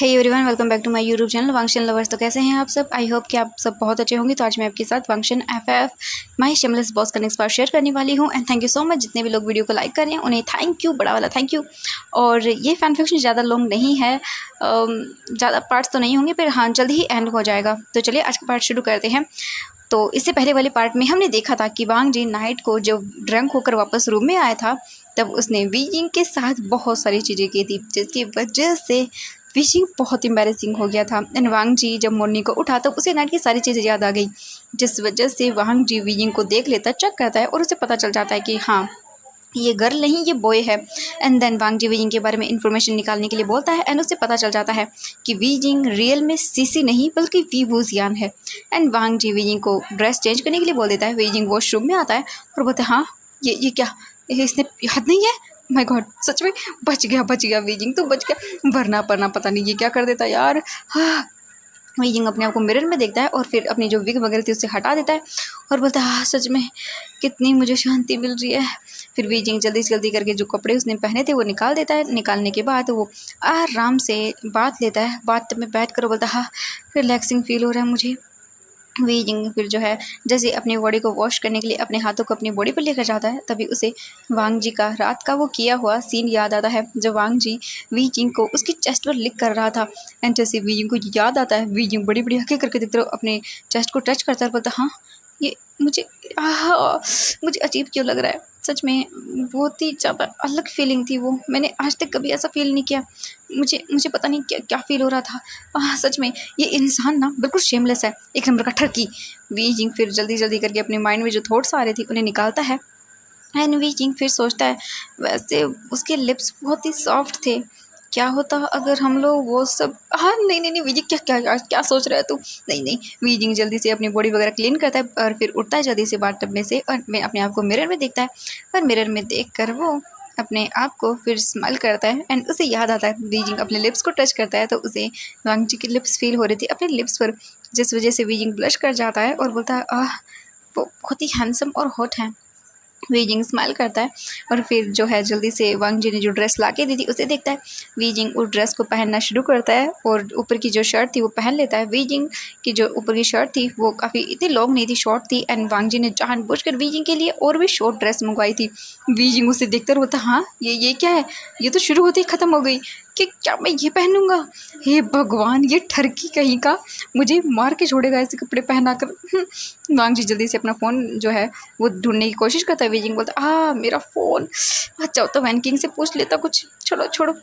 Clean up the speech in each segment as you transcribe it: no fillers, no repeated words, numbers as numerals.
Hey everyone, welcome back to my YouTube channel Wangxian lovers. तो कैसे हैं आप सब? आई होप कि आप सब बहुत अच्छे होंगे। तो आज मैं आपके साथ वांगशन एफएफ माय शेमलेस बॉस का नेक्स्ट पार्ट शेयर करने वाली हूं। And thank you so much जितने भी लोग वीडियो को लाइक कर रहे हैं, उन्हें थैंक यू, बड़ा वाला थैंक यू। और ये फैन फिक्शन ज़्यादा लॉन्ग नहीं है, ज़्यादा पार्ट्स तो नहीं होंगे, फिर हाँ जल्द ही एंड हो जाएगा। तो चलिए आज का पार्ट शुरू करते हैं। तो इससे पहले वाले पार्ट में हमने देखा था कि वांग जी नाइट को जब ड्रंक होकर वापस रूम में आया था, तब उसने वीजिंग के साथ बहुत सारी चीज़ें की थी, जिसकी वजह से वीजिंग बहुत एम्बैरेसिंग हो गया था। एंड वांग जी जब मॉर्निंग को उठा तब उसे नाइट की सारी चीज़ें याद आ गई, जिस वजह से वांग जी वीजिंग को देख लेता, चेक करता है और उसे पता चल जाता है कि हाँ ये गर्ल नहीं, ये बॉय है। And then Wang ji Weijing के बारे में इंफॉर्मेशन निकालने के लिए बोलता है एंड उसे पता चल जाता है कि वीजिंग रियल में सीसी नहीं बल्कि वी वूजियान है। एंड वांग जी वीजिंग को ड्रेस चेंज करने के लिए बोल देता है। वीजिंग वॉशरूम में आता है और बोलता है हाँ ये क्या, इसने याद नहीं है? माय गॉड, सच में बच गया वीजिंग, तो बच गया, वरना पता नहीं ये क्या कर देता यार। हाँ, वीजिंग अपने आप को मिरर में देखता है और फिर अपनी जो विग वगैरह थी उसे हटा देता है और बोलता है हाँ सच में कितनी मुझे शांति मिल रही है। फिर वीजिंग जल्दी से जल्दी करके जो कपड़े उसने पहने थे वो निकाल देता है। निकालने के बाद वो आराम से बाथ लेता है। बाथ में बैठ कर बोलता है हाँ रिलैक्सिंग फील हो रहा है मुझे। वीजिंग फिर जो है जैसे अपनी बॉडी को वॉश करने के लिए अपने हाथों को अपनी बॉडी पर लेकर जाता है, तभी उसे वांग जी का रात का वो किया हुआ सीन याद आता है, जो वांग जी वीजिंग को उसकी चेस्ट पर लिख कर रहा था। एंड जैसे वीजिंग को याद आता है, वीजिंग बड़ी बड़ी हंके करके देखते रहो, अपने चेस्ट को टच करता है और बोलता हाँ ये मुझे मुझे अजीब क्यों लग रहा है। सच में बहुत ही ज़्यादा अलग फीलिंग थी वो, मैंने आज तक कभी ऐसा फील नहीं किया। मुझे पता नहीं क्या क्या फील हो रहा था। सच में ये इंसान ना बिल्कुल शेमलेस है, एक नंबर का ठरकी। वीजिंग फिर जल्दी जल्दी करके अपने माइंड में जो थॉट्स आ रहे थे उन्हें निकालता है। एंड वीजिंग फिर सोचता है वैसे उसके लिप्स बहुत ही सॉफ्ट थे, क्या होता अगर हम लोग वो सब, हाँ नहीं वीजिंग क्या क्या क्या, क्या सोच रहा है तू? नहीं वीजिंग जल्दी से अपनी बॉडी वगैरह क्लीन करता है और फिर उठता है जल्दी से बाथटब में से और मैं अपने आप को मिरर में देखता है। और मिरर में देख कर वो अपने आप को फिर स्माइल करता है एंड उसे याद आता है वीजिंग अपने लिप्स को टच करता है तो उसे वांग जी की लिप्स फील हो रही थी अपने लिप्स पर, जिस वजह से वीजिंग ब्लश कर जाता है और बोलता है वो बहुत ही हैंडसम और हॉट है। वीजिंग स्माइल करता है और फिर जो है जल्दी से वांग जी ने जो ड्रेस ला के दी थी उसे देखता है। वीजिंग उस ड्रेस को पहनना शुरू करता है और ऊपर की जो शर्ट थी वो पहन लेता है। वीजिंग की जो ऊपर की शर्ट थी वो काफ़ी इतनी लॉन्ग नहीं थी, शॉर्ट थी। एंड वांग जी ने जानबूझकर वीजिंग के लिए और भी शॉर्ट ड्रेस मंगवाई थी। वीजिंग उसे देखकर होता हाँ ये क्या है, ये तो शुरू होते ही ख़त्म हो गई, कि क्या मैं ये पहनूंगा? हे भगवान, ये ठरकी कहीं का मुझे मार के छोड़ेगा ऐसे कपड़े पहना कर। वांग जी जल्दी से अपना फ़ोन जो है वो ढूंढने की कोशिश करता है। वीजिंग बोलता मेरा फ़ोन, अच्छा तो वैन किंग से पूछ लेता कुछ, छोड़ो।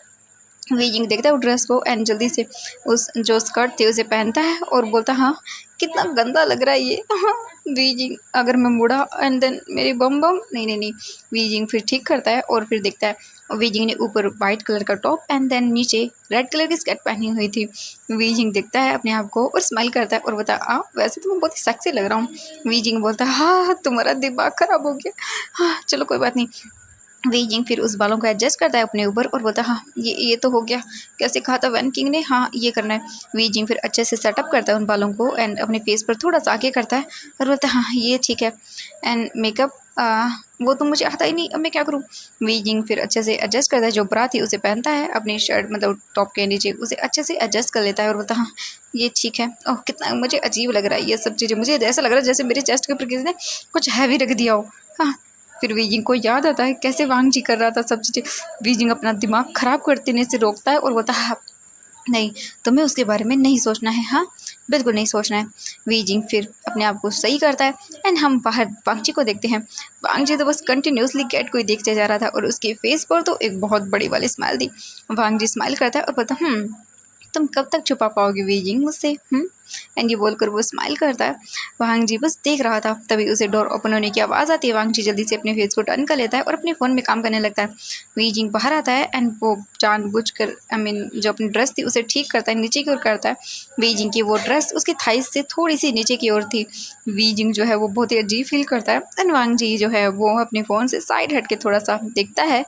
वीजिंग देखता है वो ड्रेस को एंड जल्दी से उस जो स्कर्ट थी उसे पहनता है और बोलता हाँ कितना गंदा लग रहा है ये। वीजिंग अगर मैं मुड़ा एंड देन मेरी बम नहीं। वीजिंग फिर ठीक करता है और फिर देखता है वीजिंग ने ऊपर वाइट कलर का टॉप एंड देन नीचे रेड कलर की स्कर्ट पहनी हुई थी। वीजिंग देखता है अपने आप को और स्माइल करता है और बोलता है वैसे तो मैं बहुत ही सेक्सी लग रहा हूँ। वीजिंग बोलता है हाँ तुम्हारा दिमाग खराब हो गया, हाँ चलो कोई बात नहीं। वीजिंग फिर उस बालों को एडजस्ट करता है अपने ऊपर और बोलता है हाँ ये तो हो गया, कैसे कहा था वैन किंग ने, हाँ ये करना है। वीजिंग फिर अच्छे से सेटअप करता है उन बालों को एंड अपने फेस पर थोड़ा सा आगे करता है और बोलता है हाँ ये ठीक है। एंड मेकअप वो तो मुझे आता ही नहीं, अब मैं क्या करूँ। वीजिंग फिर अच्छे से एडजस्ट करता है, जो ब्रा थी उसे पहनता है अपनी शर्ट मतलब टॉप के नीचे, उसे अच्छे से एडजस्ट कर लेता है और बोलता हाँ ये ठीक है। ओह कितना मुझे अजीब लग रहा है ये सब चीज़ें, मुझे ऐसा लग रहा है जैसे मेरे चेस्ट के ऊपर किसी ने कुछ हैवी रख दिया हो। हाँ फिर वीजिंग को याद आता है कैसे वांग जी कर रहा था सब चीज़ें। वीजिंग अपना दिमाग ख़राब करते ने से रोकता है और बोलता है नहीं तुम्हें उसके बारे में नहीं सोचना है, हाँ बिल्कुल नहीं सोचना है। वीजिंग फिर अपने आप को सही करता है एंड हम बाहर वांग जी को देखते हैं। वांग जी तो बस कंटिन्यूसली कैट को ही देखते जा रहा था और उसके फेस पर तो एक बहुत बड़ी वाली स्माइल थी। वांग जी स्माइल करता है और बोलता तुम कब तक छुपा पाओगे वीजिंग मुझसे? एंड ये बोलकर वो स्माइल करता है। वांग जी बस देख रहा था, तभी उसे डोर ओपन होने की आवाज़ आती है। वांग जी जल्दी से अपने फेस को टर्न कर लेता है और अपने फ़ोन में काम करने लगता है। वीजिंग बाहर आता है एंड वो जानबूझकर जो अपनी ड्रेस थी उसे ठीक करता है, नीचे की ओर करता है। वीजिंग की वो ड्रेस उसकी थाइस से थोड़ी सी नीचे की ओर थी। वीजिंग जो है वो बहुत ही अजीब फील करता है एंड वांग जी जो है वो अपने फ़ोन से साइड हट के थोड़ा सा देखता है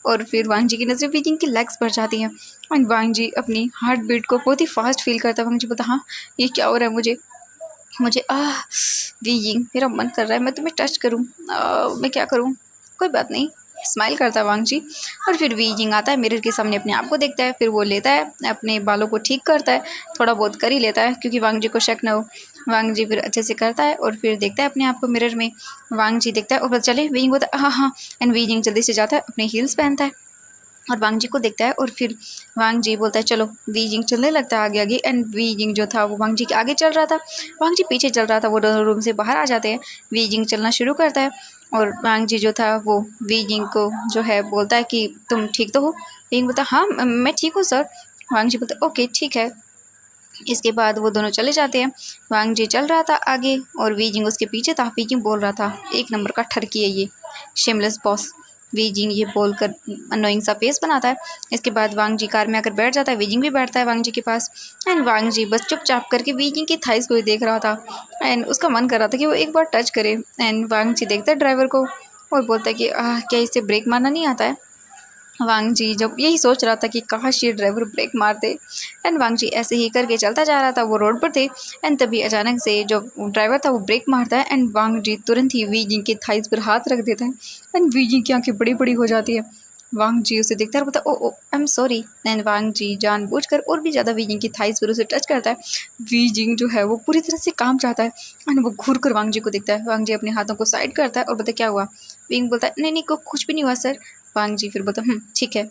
और फिर वांग जी की नज़रें वीजिंग की लेग्स पर जाती हैं एंड वांग जी अपनी हार्ट बीट को बहुत ही फास्ट फील करता है। वांग जी बोलता हाँ ये क्या हो रहा है मुझे वीजिंग मेरा मन कर रहा है मैं तुम्हें टच करूँ, मैं क्या करूँ? कोई बात नहीं, स्माइल करता है वांग जी। और फिर वी जिंग आता है, मिरर के सामने अपने आप को देखता है, फिर वो लेता है अपने बालों को ठीक करता है, थोड़ा बहुत कर ही लेता है क्योंकि वांग जी को शक ना हो। वांग जी फिर अच्छे से करता है और फिर देखता है अपने आप को मिरर में। वांग जी देखता है और पता चले वी जिंग बोलता है हाँ हाँ, एंड वी जिंग जल्दी से जाता है, अपने हील्स पहनता है और वांग जी को देखता है। और फिर वांग जी बोलता है चलो, वी जिंग चलने लगता है आगे आगे। एंड वी जिंग जो था वो वांग जी के आगे चल रहा था, वांग जी पीछे चल रहा था। वो दोनों रूम से बाहर आ जाते हैं, वी जिंग चलना शुरू करता है और वांग जी जो था वो वी जिंग को जो है बोलता है कि तुम ठीक तो हो। वी जिंग बोलता हाँ मैं ठीक हूँ सर। वांग जी बोलता ओके ठीक है। इसके बाद वो दोनों चले जाते हैं। वांग जी चल रहा था आगे और वी जिंग उसके पीछे था। वी जिंग बोल रहा था एक नंबर का ठरकी है ये शेमलेस बॉस। वी जिंग ये बोलकर अनोइंग सा फेस बनाता है। इसके बाद वांग जी कार में आकर बैठ जाता है, वी जिंग भी बैठता है वांग जी के पास। एंड वांग जी बस चुपचाप करके वी जिंग की थाइस को ही देख रहा था एंड उसका मन कर रहा था कि वो एक बार टच करे। एंड वांग जी देखता है ड्राइवर को और बोलता है कि क्या इसे ब्रेक मारना नहीं आता है। वांग जी जब यही सोच रहा था कि काश ये ड्राइवर ब्रेक मार दे। एंड वांग जी ऐसे ही करके चलता जा रहा था, वो रोड पर थे। एंड तभी अचानक से जो ड्राइवर था वो ब्रेक मारता है एंड वांग जी तुरंत ही वी जिंग के थाइस पर हाथ रख देता है। एंड वी जिंग की आंखें बड़ी बड़ी हो जाती है। वांग जी उसे देखता है और बोलता है ओ आई एम सॉरी। एंड वांग जी जानबूझकर और भी ज़्यादा वी जिंग की थाइस पर उसे टच करता है। वी जिंग जो है वो पूरी तरह से काम चाहता है एंड वो घूर कर वांग जी को देखता है। वांग जी अपने हाथों को साइड करता है और बोलता है क्या हुआ। वी जिंग बोलता है नहीं नहीं कुछ भी नहीं हुआ सर। वांग जी फिर बोलता ठीक है।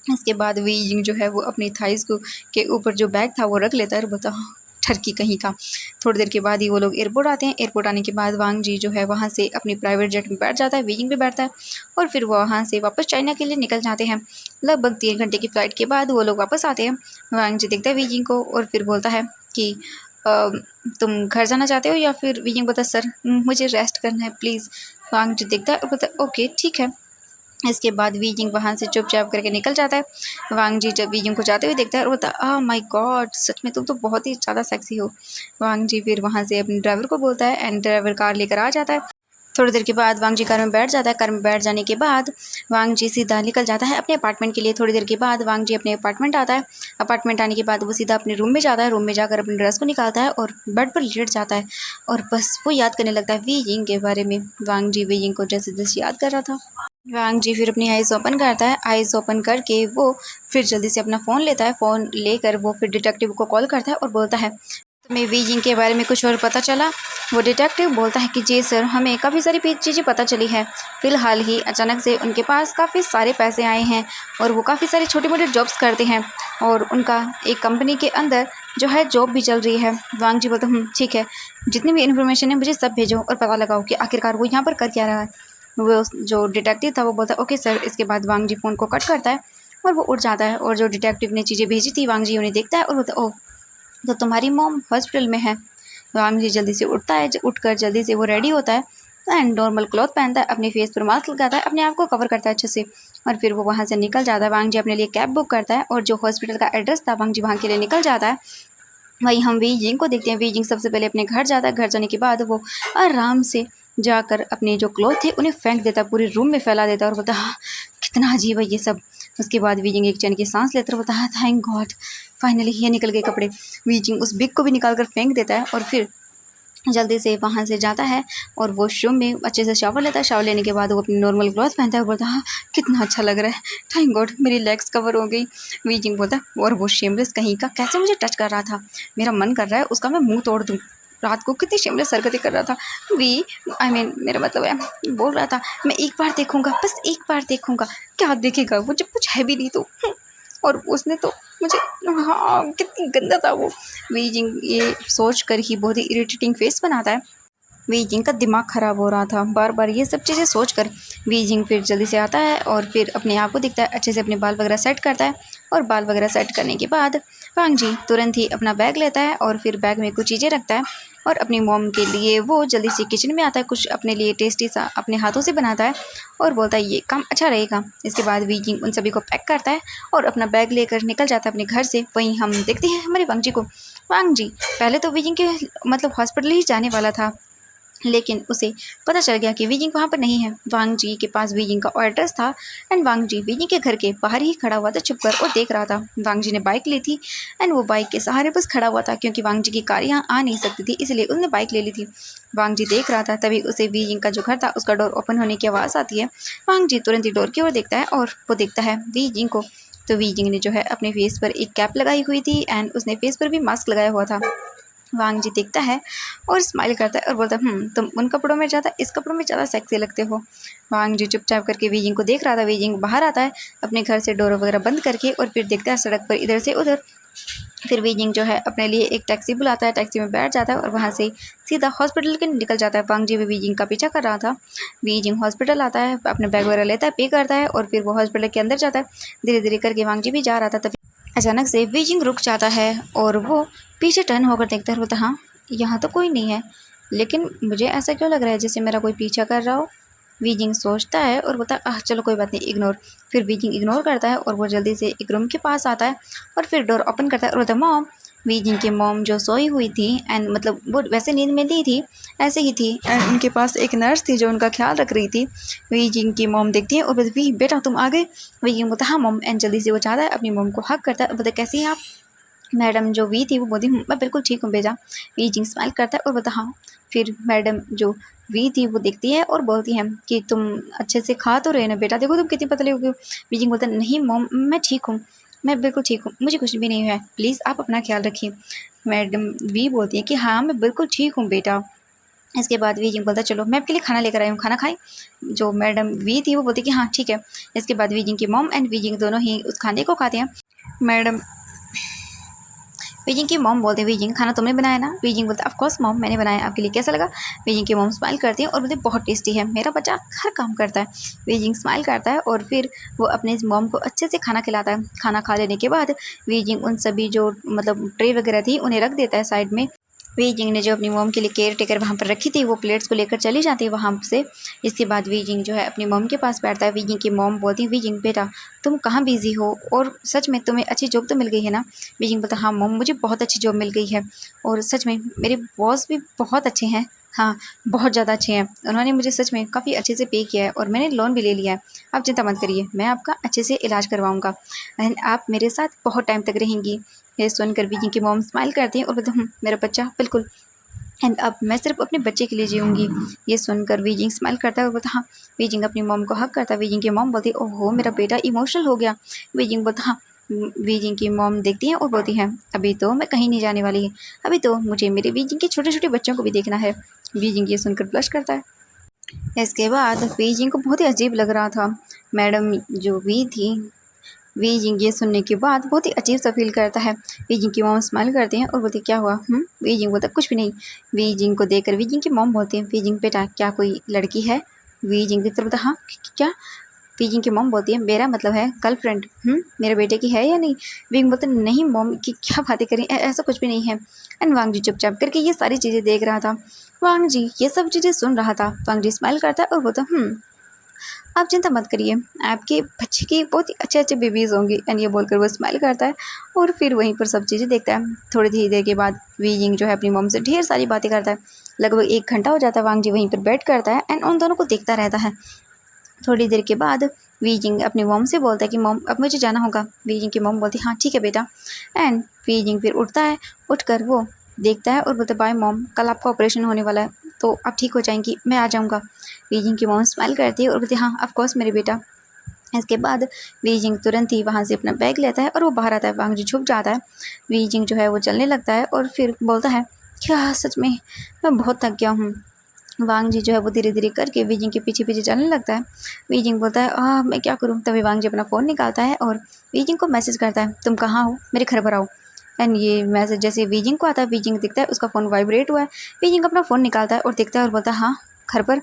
इसके बाद वी जिंग जो है वो अपनी थाइस को के ऊपर जो बैग था वो रख लेता है और बोलता हाँ ठरकी कहीं का। थोड़ी देर के बाद ही वो लोग एयरपोर्ट आते हैं। एयरपोर्ट आने के बाद वांग जी जो है वहाँ से अपनी प्राइवेट जेट में बैठ जाता है, वी जिंग भी बैठता है और फिर वो वहाँ से वापस चाइना के लिए निकल जाते हैं। लगभग 3 घंटे की फ़्लाइट के बाद वो लोग वापस आते हैं। वांग जी देखता है वी जिंग को और फिर बोलता है कि तुम घर जाना चाहते हो या फिर। वी जिंग बोलता है सर मुझे रेस्ट करना है प्लीज़। वांग जी देखता है और बोलता है ओके ठीक है। इसके बाद वी जिंग वहाँ से चुपचाप करके निकल जाता है। वांग जी जब वी जिंग को जाते हुए देखता है और बोलता है आह माय गॉड सच में तुम तो बहुत ही ज़्यादा सेक्सी हो। वांग जी फिर वहाँ से अपने ड्राइवर को बोलता है एंड ड्राइवर कार लेकर आ जाता है। थोड़ी देर के बाद वांग जी कार में बैठ जाता है। कार में बैठ जाने के बाद वांग जी सीधा निकल जाता है अपने अपार्टमेंट के लिए। थोड़ी देर के बाद वांग जी अपने अपार्टमेंट आता है। अपार्टमेंट आने के बाद वो सीधा अपने रूम में जाता है। रूम में जाकर अपने ड्रेस को निकालता है और बेड पर लेट जाता है और बस वो याद करने लगता है वी जिंग के बारे में। वांग जी वी जिंग को जैसे जैसे याद कर रहा था। वांग जी फिर अपनी आइज़ ओपन करता है। आइज़ ओपन करके वो फिर जल्दी से अपना फ़ोन लेता है। फ़ोन लेकर वो फिर डिटेक्टिव को कॉल करता है और बोलता है तुम्हें वी जिंग के बारे में कुछ और पता चला। वो डिटेक्टिव बोलता है कि जी सर हमें काफ़ी सारी चीज़ें पता चली है। फ़िलहाल ही अचानक से उनके पास काफ़ी सारे पैसे आए हैं और वो काफ़ी सारे छोटे मोटे जॉब्स करते हैं और उनका एक कंपनी के अंदर जो है जॉब भी चल रही है। वांग जी बोलते ठीक है, जितनी भी इन्फॉर्मेशन है मुझे सब भेजो और पता लगाओ कि आखिरकार वो यहाँ पर कर क्या रहा है। वो जो डिटेक्टिव था वो बोलता है ओके सर। इसके बाद वांग जी फ़ोन को कट करता है और वो उठ जाता है और जो डिटेक्टिव ने चीज़ें भेजी थी वांग जी उन्हें देखता है और बोलता है ओह तो तुम्हारी मॉम हॉस्पिटल में है। वांग जी जल्दी से उठता है, उठकर जल्दी से वो रेडी होता है एंड नॉर्मल क्लॉथ पहनता है, अपने फेस पर मास्क लगाता है, अपने आप को कवर करता है अच्छे से और फिर वो वहाँ से निकल जाता है। वांग जी अपने लिए कैब बुक करता है और जो हॉस्पिटल का एड्रेस था वांग जी वहाँ के लिए निकल जाता है। वहीं हम वी जिंग को देखते हैं। वी जिंग सबसे पहले अपने घर जाता है। घर जाने के बाद वो आराम से जाकर अपने जो क्लॉथ थे उन्हें फेंक देता है, पूरे रूम में फैला देता है और बोलता हाँ कितना अजीब है ये सब। उसके बाद वी जिंग एक चैन की सांस लेता है और बोलता है थैंक गॉड फाइनली ये निकल गए कपड़े। वी जिंग उस बिग को भी निकाल कर फेंक देता है और फिर जल्दी से वहाँ से जाता है और वॉशरूम में अच्छे से शावर लेता है। शावर लेने के बाद वो अपनी नॉर्मल क्लॉथ पहनता है और बोलता है हाँ कितना अच्छा लग रहा है, थैंक गॉड मेरी लेग्स कवर हो गई। वी जिंग बोलता है और वो शेमलेस कहीं का कैसे मुझे टच कर रहा था, मेरा मन कर रहा है उसका मैं मुंह तोड़ दूँ। रात को कितनी शेमलेस हरकतें कर रहा था। वी मेरा मतलब है बोल रहा था मैं एक बार देखूंगा, बस एक बार देखूंगा। क्या देखेगा वो जब कुछ है भी नहीं तो। और उसने तो मुझे हाँ कितनी गंदा था वो। वी जिंग ये सोच कर ही बहुत ही इरिटेटिंग फेस बनाता है। वी जिंग का दिमाग ख़राब हो रहा था बार बार ये सब चीज़ें सोचकर। वी जिंग फिर जल्दी से आता है और फिर अपने आप को दिखता है, अच्छे से अपने बाल वगैरह सेट करता है और बाल वगैरह सेट करने के बाद वांग जी तुरंत ही अपना बैग लेता है और फिर बैग में कुछ चीज़ें रखता है और अपनी मॉम के लिए वो जल्दी से किचन में आता है, कुछ अपने लिए टेस्टी सा अपने हाथों से बनाता है और बोलता है ये काम अच्छा रहेगा। इसके बाद वी जिंग उन सभी को पैक करता है और अपना बैग लेकर निकल जाता है अपने घर से। वहीं हम देखते हैं हमारे वांग जी को। वांग जी पहले तो वी जिंग के मतलब हॉस्पिटल ही जाने वाला था लेकिन उसे पता चल गया कि वीजिंग वहाँ पर नहीं है। वांग जी के पास वीजिंग का एड्रेस था एंड वांग जी वीजिंग के घर के बाहर ही खड़ा हुआ था छुपकर और देख रहा था। वांग जी ने बाइक ली थी एंड वो बाइक के सहारे बस खड़ा हुआ था क्योंकि वांग जी की कार यहाँ आ नहीं सकती थी, इसलिए उसने बाइक ले ली थी। वांग जी देख रहा था, तभी उसे वीजिंग का जो घर था उसका डोर ओपन होने की आवाज़ आती है। वांग जी तुरंत ही डोर की ओर देखता है और वो देखता है वीजिंग को। तो वीजिंग ने जो है अपने फेस पर एक कैप लगाई हुई थी एंड उसने फेस पर भी मास्क लगाया हुआ था। वांग जी देखता है और स्माइल करता है और बोलता है तुम उन कपड़ों में ज़्यादा इस कपड़ों में ज़्यादा सेक्सी लगते हो। वांग जी चुपचाप करके वीजिंग को देख रहा था। वीजिंग बाहर आता है अपने घर से डोर वगैरह बंद करके और फिर देखता है सड़क पर इधर से उधर। फिर वीजिंग जो है अपने लिए एक टैक्सी बुलाता है, टैक्सी में बैठ जाता है और वहाँ से सीधा हॉस्पिटल के निकल जाता है। वांग जी भी वीजिंग का पीछा कर रहा था। वीजिंग हॉस्पिटल आता है, अपने बैग वगैरह लेता है, पे करता है और फिर वो हॉस्पिटल के अंदर जाता है। धीरे धीरे करके वांग जी भी जा रहा था, तभी अचानक से वीजिंग रुक जाता है और वो पीछे टर्न होकर देखता है। बोलता हाँ, यहाँ तो कोई नहीं है, लेकिन मुझे ऐसा क्यों लग रहा है जैसे मेरा कोई पीछा कर रहा हो। वीजिंग सोचता है और बोलता है आह चलो कोई बात नहीं, इग्नोर। फिर वीजिंग इग्नोर करता है और वो जल्दी से एक रूम के पास आता है और फिर डोर ओपन करता है और बोलता है मॉम। वीजिंग की मॉम जो सोई हुई थी एंड मतलब वो वैसे नींद में नहीं थी, ऐसे ही थी एंड उनके पास एक नर्स थी जो उनका ख्याल रख रही थी। वीजिंग की मॉम देखती है और बोलती वी बेटा तुम आ गए। वीजिंग बोलता हाँ मॉम एंड जल्दी से वो चाहता है अपनी मॉम को हक करता है और बोलता कैसी हैं आप। मैडम जो वी थी वो बोलती मैं बिल्कुल ठीक हूँ बेटा। वीजिंग स्माइल करता है और बोलता हाँ। फिर मैडम जो वी थी वो देखती है और बोलती है कि तुम अच्छे से खा तो रहे ना बेटा, देखो तुम कितनी पतली हो गई हो। वीजिंग बोलता नहीं मॉम मैं ठीक हूँ, मैं बिल्कुल ठीक हूँ, मुझे कुछ भी नहीं हुआ है, प्लीज़ आप अपना ख्याल रखिए। मैडम वी बोलती है कि हाँ मैं बिल्कुल ठीक हूँ बेटा। इसके बाद वीजिंग बोलता चलो मैं आपके लिए खाना लेकर आई हूँ, खाना खाएं। जो मैडम वी थी वो बोलती कि हाँ ठीक है। इसके बाद वीजिंग की मॉम एंड वीजिंग दोनों ही उस खाने को खाते हैं। मैडम वीजिंग की मॉम बोलते हैं वीजिंग खाना तुमने बनाया ना। वीजिंग बोलता है ऑफ कोर्स मॉम मैंने बनाया, आपके लिए कैसा लगा। वीजिंग की मॉम स्माइल करती है और बोलते बहुत टेस्टी है, मेरा बच्चा हर काम करता है। वीजिंग स्माइल करता है और फिर वो अपने मॉम को अच्छे से खाना खिलाता है। खाना खा लेने के बाद वीजिंग उन सभी जो मतलब ट्रे वगैरह थी उन्हें रख देता है साइड में। वीजिंग ने जो अपनी मॉम के लिए केयर टेकर वहाँ पर रखी थी वो प्लेट्स को लेकर चली जाती है वहाँ से। इसके बाद वीजिंग जो है अपनी मॉम के पास बैठता है। वीजिंग की मॉम बोलती है वीजिंग बेटा तुम कहाँ बिजी हो और सच में तुम्हें अच्छी जॉब तो मिल गई है ना। वीजिंग बोलता हाँ मॉम मुझे बहुत अच्छी जॉब मिल गई है और सच में मेरे बॉस भी बहुत अच्छे हैं। हाँ बहुत ज़्यादा अच्छे हैं, उन्होंने मुझे सच में काफ़ी अच्छे से पे किया है और मैंने लोन भी ले लिया है। आप चिंता मत करिए, मैं आपका अच्छे से इलाज करवाऊँगा एंड आप मेरे साथ बहुत टाइम तक रहेंगी। ये सुनकर वीजिंग की मॉम स्माइल करती है और बोलते मेरा बच्चा बिल्कुल एंड अब मैं सिर्फ अपने बच्चे के लिए जीऊँगी। ये सुनकर वीजिंग स्माइल करता है और बोलता हाँ। वीजिंग अपनी मॉम को हक करता है। वीजिंग की मॉम बोलती है ओहो मेरा बेटा इमोशनल हो गया। वीजिंग बोलता हाँ। वीजिंग की मॉम देखती है और बोलती है अभी तो मैं कहीं नहीं जाने वाली, अभी तो मुझे मेरे वीजिंग के छोटे छोटे बच्चों को भी देखना है। वीजिंग ये सुनकर ब्लश करता है। इसके बाद वीजिंग को बहुत ही अजीब लग रहा था। मैडम जो वी थी वीजिंग ये सुनने के बाद बहुत ही अजीब सा फील करता है। वीजिंग की मॉम स्माइल करते हैं और बोलते क्या हुआ। वीजिंग बोलता कुछ भी नहीं। वीजिंग को देखकर वीजिंग की मॉम बोलते हैं वीजिंग बेटा क्या कोई लड़की है। वीजिंग देखते बोलता हाँ क्या। वीजिंग की मॉम बोलती है मेरा मतलब है गर्लफ्रेंड मेरे बेटे की है या नहीं। वीजिंग बोलते नहीं मॉम की क्या बातें करें, ऐसा कुछ भी नहीं है। एंड वांग जी चुपचाप करके ये सारी चीज़ें देख रहा था। वांग जी ये सब चीज़ें सुन रहा था। वांग जी स्माइल करता है और बोलता आप चिंता मत करिए, आपके बच्चे की बहुत ही अच्छे अच्छे बेबीज़ होंगी। एंड ये बोलकर वो स्माइल करता है और फिर वहीं पर सब चीज़ें देखता है। थोड़ी ही देर के बाद वीजिंग जो है अपनी मॉम से ढेर सारी बातें करता है। लगभग 1 घंटा हो जाता है। वांग जी वहीं पर बैठ करता है एंड उन दोनों को देखता रहता है। थोड़ी देर के बाद वीजिंग अपनी मॉम से बोलता है कि मॉम अब मुझे जाना होगा। वीजिंग की मॉम बोलती है हाँ ठीक है बेटा। एंड वीजिंग फिर उठता है, उठकर वो देखता है और बोलता है बाय मॉम, कल आपका ऑपरेशन होने वाला है तो आप ठीक हो जाएंगी, मैं आ जाऊँगा। वीजिंग की मॉम स्माइल करती है और बोलती है हाँ ऑफ कोर्स मेरे बेटा। इसके बाद वीजिंग तुरंत ही वहाँ से अपना बैग लेता है और वो बाहर आता है। वांग जी छुप जाता है। वीजिंग जो है वो चलने लगता है और फिर बोलता है क्या सच में मैं बहुत थक गया हूँ। वांग जी जो है वो धीरे धीरे करके वीजिंग के पीछे पीछे चलने लगता है। वीजिंग बोलता है मैं क्या करूँ। तभी वांग जी अपना फ़ोन निकालता है और वीजिंग को मैसेज करता है तुम कहाँ हो, मेरे घर पर आओ। एंड ये मैसेज जैसे वीजिंग को आता है, वीजिंग दिखता है उसका फ़ोन वाइब्रेट हुआ है। वीजिंग अपना फ़ोन निकालता है और देखता है और बोलता है हाँ घर पर।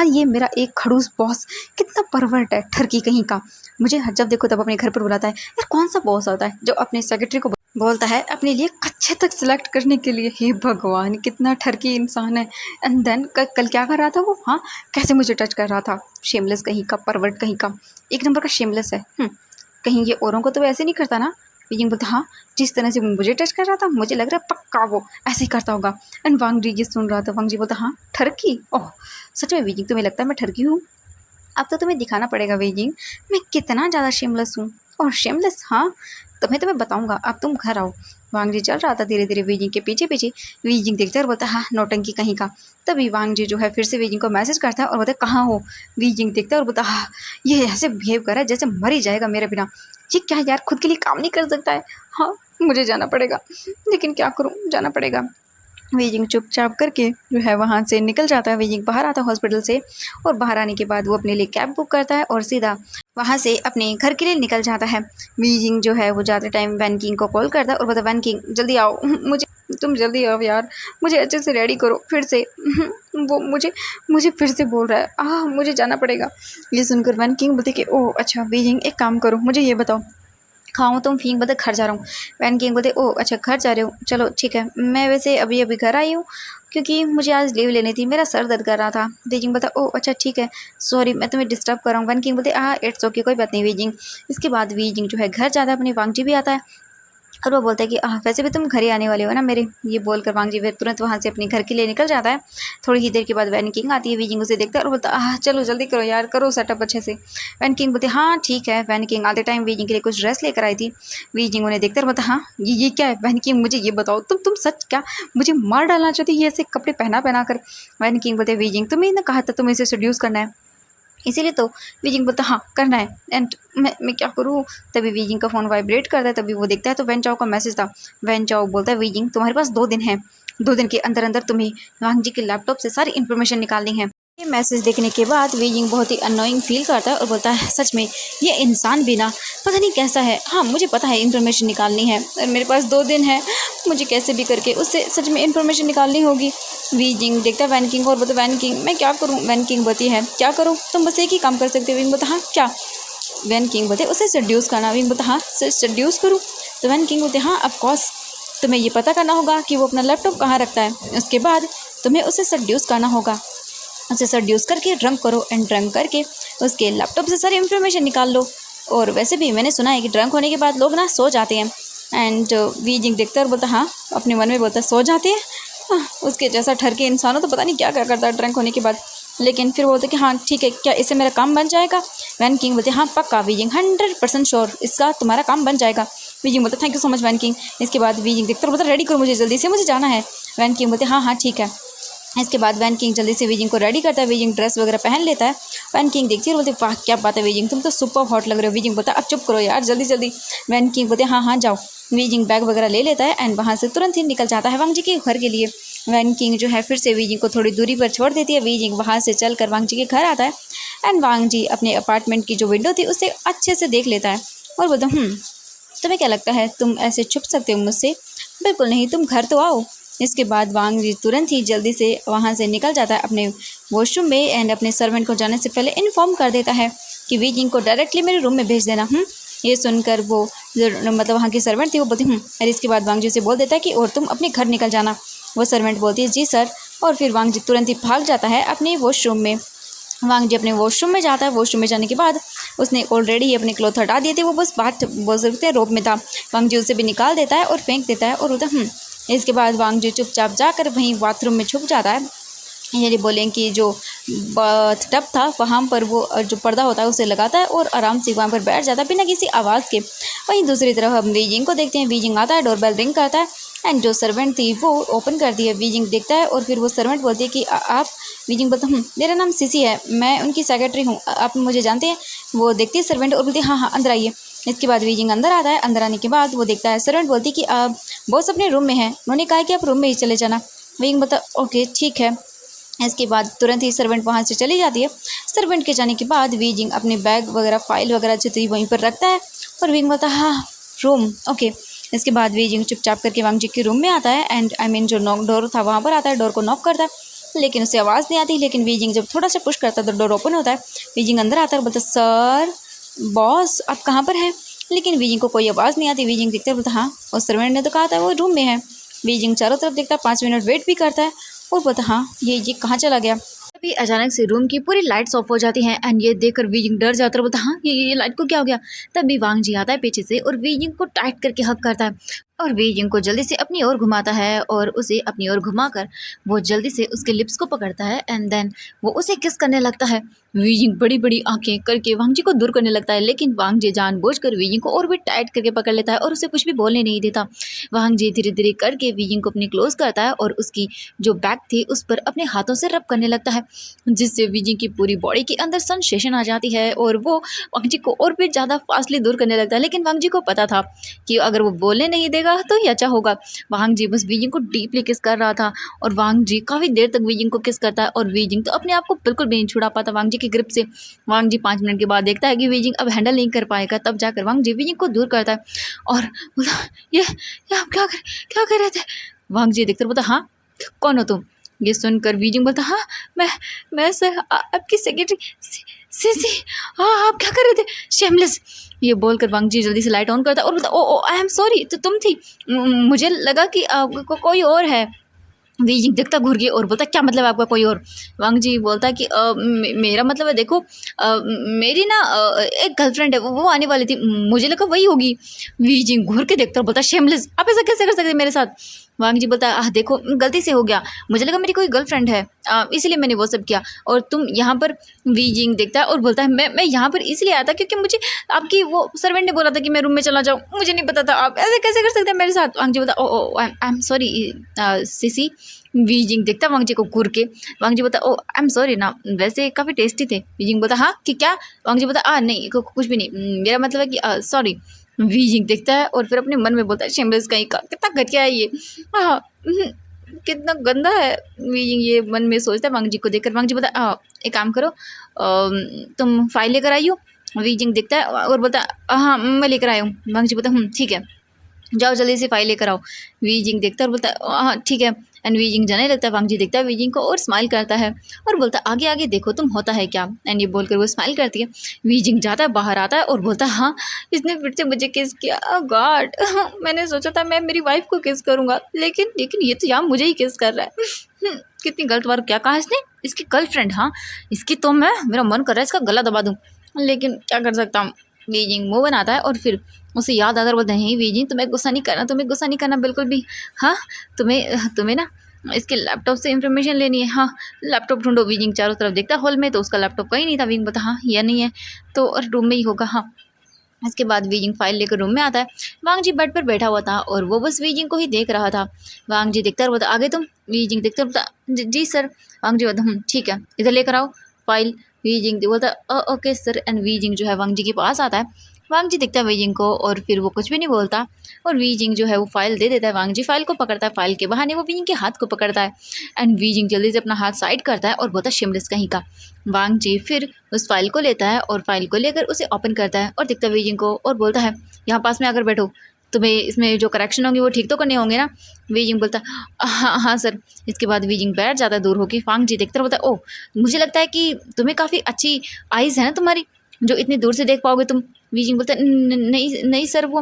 ये मेरा एक खड़ूस बॉस कितना परवर्ट है, ठरकी कहीं का। मुझे जब देखो तब अपने घर पर बुलाता है। यार कौन सा बॉस होता है जो अपने सेक्रेटरी को बोलता है अपने लिए अच्छे तक सिलेक्ट करने के लिए। हे भगवान कितना ठरकी इंसान है। एंड देन कल क्या कर रहा था वो, हाँ कैसे मुझे टच कर रहा था। शेमलेस कहीं का, परवर्ट कहीं का, एक नंबर का शेमलेस है। कहीं ये औरों को तो ऐसे नहीं करता ना। वीजिंग बोलता हाँ, जिस तरह से वो मुझे टच कर रहा था मुझे लग रहा है पक्का वो ऐसे ही करता होगा। एंड वांग जी ये सुन रहा था। वांग जी बोलता हाँ ठरकी, ओह सच में वीजिंग तुम्हें लगता है मैं ठरकी हूँ? अब तो तुम्हें दिखाना पड़ेगा वीजिंग मैं कितना ज़्यादा शेमलेस हूँ। और शेमलेस हाँ, तुम्हें बताऊँगा, अब तुम घर आओ। वांग जी चल रहा था धीरे धीरे वीजिंग के पीछे पीछे। वीजिंग देखता है और बोलता है हाँ नौटंकी कहीं का। तभी वांग जी जो है फिर से वीजिंग को मैसेज करता है और बोलता है कहाँ हो। वीजिंग देखता है और बोलता है हाँ ये ऐसे बिहेव कर रहा है जैसे मर ही जाएगा मेरे बिना। ये क्या यार, खुद के लिए काम नहीं कर सकता है। हाँ मुझे जाना पड़ेगा, लेकिन क्या करूँ, जाना पड़ेगा। वीजिंग चुपचाप करके जो है वहाँ से निकल जाता है। वीजिंग बाहर आता है हॉस्पिटल से और बाहर आने के बाद वो अपने लिए कैब बुक करता है और सीधा वहाँ से अपने घर के लिए निकल जाता है। वीजिंग जो है वो जाते टाइम वैन किंग को कॉल करता है और बोलता है वैन किंग जल्दी आओ, मुझे तुम जल्दी आओ यार, मुझे अच्छे से रेडी करो फिर से। वो मुझे फिर से बोल रहा है मुझे जाना पड़ेगा। ये सुनकर वैन किंग बोलते कि ओह अच्छा वीजिंग एक काम करो, मुझे ये बताओ खाऊँ तुम फींग बोलते घर जा रहा हूँ। वैन किंग बोलते ओह अच्छा घर जा रहे हो, चलो ठीक है, मैं वैसे अभी अभी घर आई हूँ क्योंकि मुझे आज लीव लेनी थी, मेरा सर दर्द कर रहा था। वीजिंग बोलता ओह अच्छा ठीक है, सॉरी मैं तुम्हें डिस्टर्ब कर रहा हूँ। वैन किंग बोलते इट्स ओके कोई बात नहीं वीजिंग। इसके बाद वीजिंग जो है घर जाता है, अपनी वांग जी भी आता है और वो बोलता है कि वैसे भी तुम घर ही आने वाले हो ना मेरे। ये बोलकर वांग जी फिर तुरंत वहाँ से अपने घर के लिए निकल जाता है। थोड़ी ही देर के बाद वैन किंग आती है। वीजिंग उसे देखता है और बोलता चलो जल्दी करो यार, करो सेटअप अच्छे से। वैन किंग बोलते हाँ ठीक है। वैन किंग आते टाइम वीजिंग के लिए कुछ ड्रेस लेकर आई थी। वीजिंग उन्हें देखता है और बोलता हाँ ये क्या है। वैन किंग मुझे ये बताओ, तुम सच क्या मुझे मार डालना चाहती ये ऐसे कपड़े पहना पहना कर। वैन किंग बोलते वीजिंग तुम्हें ना कहा था तुम्हें इसे सेड्यूस करना है, इसीलिए तो। वीजिंग बोलता हाँ करना है। एंड मैं क्या करूँ। तभी वीजिंग का फ़ोन वाइब्रेट करता है। तभी वो देखता है तो वैन चाओ का मैसेज था। वैन चाओ बोलता है वीजिंग तुम्हारे पास 2 दिन है, 2 दिन के अंदर अंदर तुम्हें वांग जी के लैपटॉप से सारी इन्फॉर्मेशन निकालनी है। ये मैसेज देखने के बाद वीजिंग बहुत ही अननोइंग फील करता है और बोलता है सच में ये इंसान भी ना पता नहीं कैसा है। हाँ मुझे पता है इन्फॉर्मेशन निकालनी है और मेरे पास 2 दिन है, मुझे कैसे भी करके उससे सच में इन्फॉर्मेशन निकालनी होगी। वीजिंग देखता है वैन किंग और बोलता है वैन किंग मैं क्या करूँ। वैन किंग बोलती है क्या करूँ, तुम बस एक ही काम कर सकते हो। विंग बोलता हाँ क्या। वैन किंग बोलते उसे सेड्यूस करना। विंग बोलता हाँ सेड्यूस करूँ। तो वैन किंग बोलते हाँ ऑफकोर्स तुम्हें ये पता करना होगा कि वो अपना लैपटॉप कहाँ रखता है, उसके बाद तुम्हें उसे सेड्यूस करना होगा। उसे सेड्यूस करके ड्रंक करो एंड ड्रंक करके उसके लैपटॉप से सारी इन्फॉर्मेशन निकाल लो। और वैसे भी मैंने सुना है कि ड्रंक होने के बाद लोग ना सो जाते हैं। एंड वीजिंग देखता है और बोलता हाँ अपने मन में बोलता सो जाते हैं। उसके जैसा ठर के इंसानों तो पता नहीं क्या क्या करता है ड्रंक होने के बाद। लेकिन फिर बोलते कि हाँ ठीक है, क्या इससे मेरा काम बन जाएगा। वैन किंग बोलते हाँ पक्का वीजिंग 100% श्योर इसका तुम्हारा काम बन जाएगा। वीजिंग बोलता थैंक यू सो मच वैन किंग। इसके बाद वीजिंग देखता है बोलता रेडी करो मुझे जल्दी से, मुझे जाना है। वैन किंग बोलते हाँ ठीक है। इसके बाद वैन किंग जल्दी से वीजिंग को रेडी करता है। वीजिंग ड्रेस वगैरह पहन लेता है। वैन किंग देखती है और बोलते वाह क्या बात है वीजिंग, तुम तो सुपर हॉट लग रहे हो। वीजिंग बोलता अब चुप करो यार जल्दी जल्दी। वैन किंग बोलते हाँ जाओ। वीजिंग बैग वगैरह ले लेता है एंड वहाँ से तुरंत ही निकल जाता है वांग जी के घर के लिए। वैन किंग जो है फिर से वीजिंग को थोड़ी दूरी पर छोड़ देती है। वीजिंग वहाँ से चल कर वांग जी के घर आता है एंड वांग जी अपने अपार्टमेंट की जो विंडो थी उसे अच्छे से देख लेता है और बोलता तुम्हें क्या लगता है तुम ऐसे छुप सकते हो मुझसे? बिल्कुल नहीं, तुम घर तो आओ। इसके बाद वांग जी तुरंत ही जल्दी से वहाँ से निकल जाता है अपने वॉशरूम में एंड अपने सर्वेंट को जाने से पहले इन्फॉर्म कर देता है कि वीजिंग को डायरेक्टली मेरे रूम में भेज देना। ये सुनकर वो मतलब वहाँ की सर्वेंट थी वो बोलती और इसके बाद वांग जी से बोल देता है कि और तुम अपने घर निकल जाना। वो सर्वेंट बोलती है जी सर। और फिर वांग जी तुरंत ही भाग जाता है अपने वॉशरूम में। वांग जी अपने वॉशरूम में जाता है। वॉशरूम में जाने के बाद उसने ऑलरेडी अपने क्लॉथ हटा दिए थे, वो बस बात बोल सकते हैं रोब में था। वांग जी उसे भी निकाल देता है और फेंक देता है और उधर इसके बाद वांग जी चुपचाप जाकर वहीं बाथरूम में छुप जाता है। यानी बोलें कि जो टब था वहाँ पर वो जो पर्दा होता है उसे लगाता है और आराम से वहाँ पर बैठ जाता है बिना किसी आवाज़ के। वहीं दूसरी तरफ हम वीजिंग को देखते हैं। वीजिंग आता है, डोरबेल रिंग करता है एंड जो सर्वेंट थी वो ओपन करती है। वीजिंग देखता है और फिर वो सर्वेंट बोलती है कि आप। वीजिंग बोलता मेरा नाम सिसी है, मैं उनकी सेक्रेटरी हूँ, आप मुझे जानते हैं? वो देखती है सर्वेंट और बोलती है हाँ अंदर आइए। इसके बाद वीजिंग अंदर आता है। अंदर आने के बाद वो देखता है सर्वेंट बोलती है कि आप बॉस अपने रूम में हैं, उन्होंने कहा कि आप रूम में ही चले जाना। वीजिंग बोलता ओके ठीक है। इसके बाद तुरंत ही सर्वेंट वहाँ से चली जाती है। सर्वेंट के जाने के बाद वीजिंग अपने बैग वगैरह फाइल वगैरह जो थी वहीं पर रखता है और वीजिंग बोलता हाँ रूम ओके। इसके बाद वीजिंग चुपचाप करके वांग जी के रूम में आता है एंड जो नॉक डोर था वहाँ पर आता है, डोर को नॉक करता है लेकिन उसे आवाज़ नहीं आती। लेकिन वीजिंग जब थोड़ा सा पुश करता है तो डोर ओपन होता है। वीजिंग अंदर आता है, बोलता सर बॉस आप कहाँ पर हैं? लेकिन वीजिंग को कोई आवाज़ नहीं आती। वीजिंग देखते बोलता हाँ और सर्वेंट ने तो कहा था वो रूम में है। वीजिंग चारों तरफ देखता है, 5 मिनट वेट भी करता है और बोलता हाँ ये कहाँ चला गया। अभी अचानक से रूम की पूरी लाइट्स ऑफ हो जाती हैं एंड ये देखकर वीजिंग डर जाता है और बोलता है, हाँ ये लाइट को क्या हो गया। तभी वांग जी आता है पीछे से और वीजिंग को टाइट करके हक करता है और वीजिंग को जल्दी से अपनी ओर घुमाता है और उसे अपनी ओर घुमाकर वो जल्दी से उसके लिप्स को पकड़ता है एंड देन वो उसे किस करने लगता है। वीजिंग बड़ी बड़ी आंखें करके वांग जी को दूर करने लगता है, लेकिन वांग जी जानबूझकर वीजिंग को और भी टाइट करके पकड़ लेता है और उसे कुछ भी बोलने नहीं देता। वांग जी धीरे धीरे करके वीजिंग को अपनी क्लोज करता है और उसकी जो बैक थी उस पर अपने हाथों से रब करने लगता है, जिससे वीजिंग की पूरी बॉडी के अंदर सेंसेशन आ जाती है और वो वांग जी को और भी ज़्यादा फास्टली दूर करने लगता है। लेकिन वांग जी को पता था कि अगर वो बोलने नहीं देगा तो ही अच्छा होगा। वांग जी बस वीजिंग को डीपली किस कर रहा था और वांग जी काफ़ी देर तक वीजिंग को किस करता है और वीजिंग तो अपने आप को बिल्कुल भी नहीं छुड़ा पाता वांग जी की ग्रिप से। वांग जी 5 मिनट के बाद देखता है कि वीजिंग अब हैंडल नहीं कर पाएगा, तब जाकर वांग जी वीजिंग को दूर करता है और बोला, ये आप क्या कर रहे थे। वांग जी देखकर बोलता, हाँ कौन हो तुम। ये सुनकर वीजिंग बोलता, हाँ मैं मैं सर आपकी सेक्रेटरी सी हाँ आप क्या कर रहे थे शेमलेस। ये बोलकर वांग जी जल्दी से लाइट ऑन करता और बोलता, ओ ओ आई एम सॉरी, तो तुम थी, मुझे लगा कि कोई और है। वीजिंग देखता घूर के और बोलता, क्या मतलब आपका कोई और। वांग जी बोलता कि मेरा मतलब है देखो, मेरी ना एक गर्लफ्रेंड है, वो आने वाली थी, मुझे लगा वही होगी। वीजिंग घूर के देखता और बोलता, शेमलेस आप ऐसा कैसे कर सकते हैं मेरे साथ। वांग जी बोलता, देखो गलती से हो गया, मुझे लगा मेरी कोई गर्लफ्रेंड है, इसलिए मैंने वो सब किया और तुम यहाँ पर। वीजिंग देखता है और बोलता है, मैं यहाँ पर इसलिए आया था क्योंकि मुझे आपकी वो सर्वेंट ने बोला था कि मैं रूम में चला जाऊँ, मुझे नहीं पता था आप ऐसे कैसे कर सकते हैं मेरे साथ। वांग जी बोलता, ओ आई एम सॉरी सीसी। वीजिंग देखता वांग जी को घूर के। वांग जी बोलता, ओ आई एम सॉरी ना, वैसे काफ़ी टेस्टी थे। वीजिंग बोलता, हाँ कि क्या। वांग जी बोलता, नहीं कुछ भी नहीं, मेरा मतलब है कि सॉरी। वीजिंग देखता है और फिर अपने मन में बोलता है, शेमलेस कहीं का, कितना घटिया है ये, हाँ कितना गंदा है। वीजिंग ये मन में सोचता है वांग जी को देखकर। वांग जी बोलता, एक काम करो, तुम फाइल लेकर आई हो। वीजिंग देखता है और बोलता, हाँ मैं लेकर आया हूँ। वांग जी बोलता, ठीक है जाओ जल्दी से फाइल लेकर आओ। वीजिंग देखता है और बोलता है, हाँ ठीक है। एंड वीजिंग जाने लगता है। वांग जी देखता है वीजिंग को और स्माइल करता है और बोलता है, आगे आगे देखो तुम होता है क्या। एंड ये बोलकर वो स्माइल करती है। वीजिंग जाता है बाहर आता है और बोलता है, हाँ इसने फिर से मुझे किस किया, गॉड मैंने सोचा था मैं मेरी वाइफ को किस करूँगा, लेकिन लेकिन ये तो यहाँ मुझे ही किस कर रहा है। कितनी गलत बात, क्या कहा इसने, इसकी गर्लफ्रेंड, हाँ इसकी तो मैं, मेरा मन कर रहा है इसका गला दबा दूँ, लेकिन क्या कर सकता हूँ। वीजिंग मुँह बनाता है और फिर उसे याद आकर बोलते हैं, वीजिंग तुम्हें गुस्सा नहीं करना, तुम्हें गुस्सा नहीं करना बिल्कुल भी। हाँ तुम्हें तुम्हें ना इसके लैपटॉप से इन्फॉर्मेशन लेनी है। हाँ लैपटॉप ढूंढो। वीजिंग चारों तरफ देखता हॉल में तो उसका लैपटॉप कहीं नहीं था। वीजिंग बोलता, हाँ यह नहीं है तो रूम में ही होगा। हाँ इसके बाद वीजिंग फाइल लेकर रूम में आता है। वांग जी बेड पर बैठा हुआ था और वो बस वीजिंग को ही देख रहा था। वांग जी देखता बोलता, आगे तुम। वीजिंग देखता बोलता, जी सर। वांग जी बोलता, ठीक है इधर लेकर आओ फाइल। वीजिंग बोलता, ओके सर। एंड वीजिंग जो है वांग जी के पास आता है। वांग जी दिखता है वीजिंग को और फिर वो कुछ भी नहीं बोलता और वीजिंग जो है वो फाइल दे देता है। वांग जी फाइल को पकड़ता है, फाइल के बहाने वो वीजिंग के हाथ को पकड़ता है एंड वीजिंग जल्दी से अपना हाथ साइड करता है और बोलता है, शिमलेस कहीं का। वांग जी फिर उस फाइल को लेता है और फाइल को लेकर उसे ओपन करता है और दिखता है वीजिंग को और बोलता है, यहाँ पास में आकर बैठो, तुम्हें इसमें जो करेक्शन होंगे वो ठीक तो करने होंगे ना। वीजिंग बोलता है, हाँ हाँ सर। इसके बाद वीजिंग बैठ जाता है दूर होकर। वांग जी देखता बोलता है, ओह मुझे लगता है कि तुम्हें काफ़ी अच्छी आइज़ है ना तुम्हारी, जो इतनी दूर से देख पाओगे तुम। वीजिंग बोलता है, नहीं नहीं सर वो।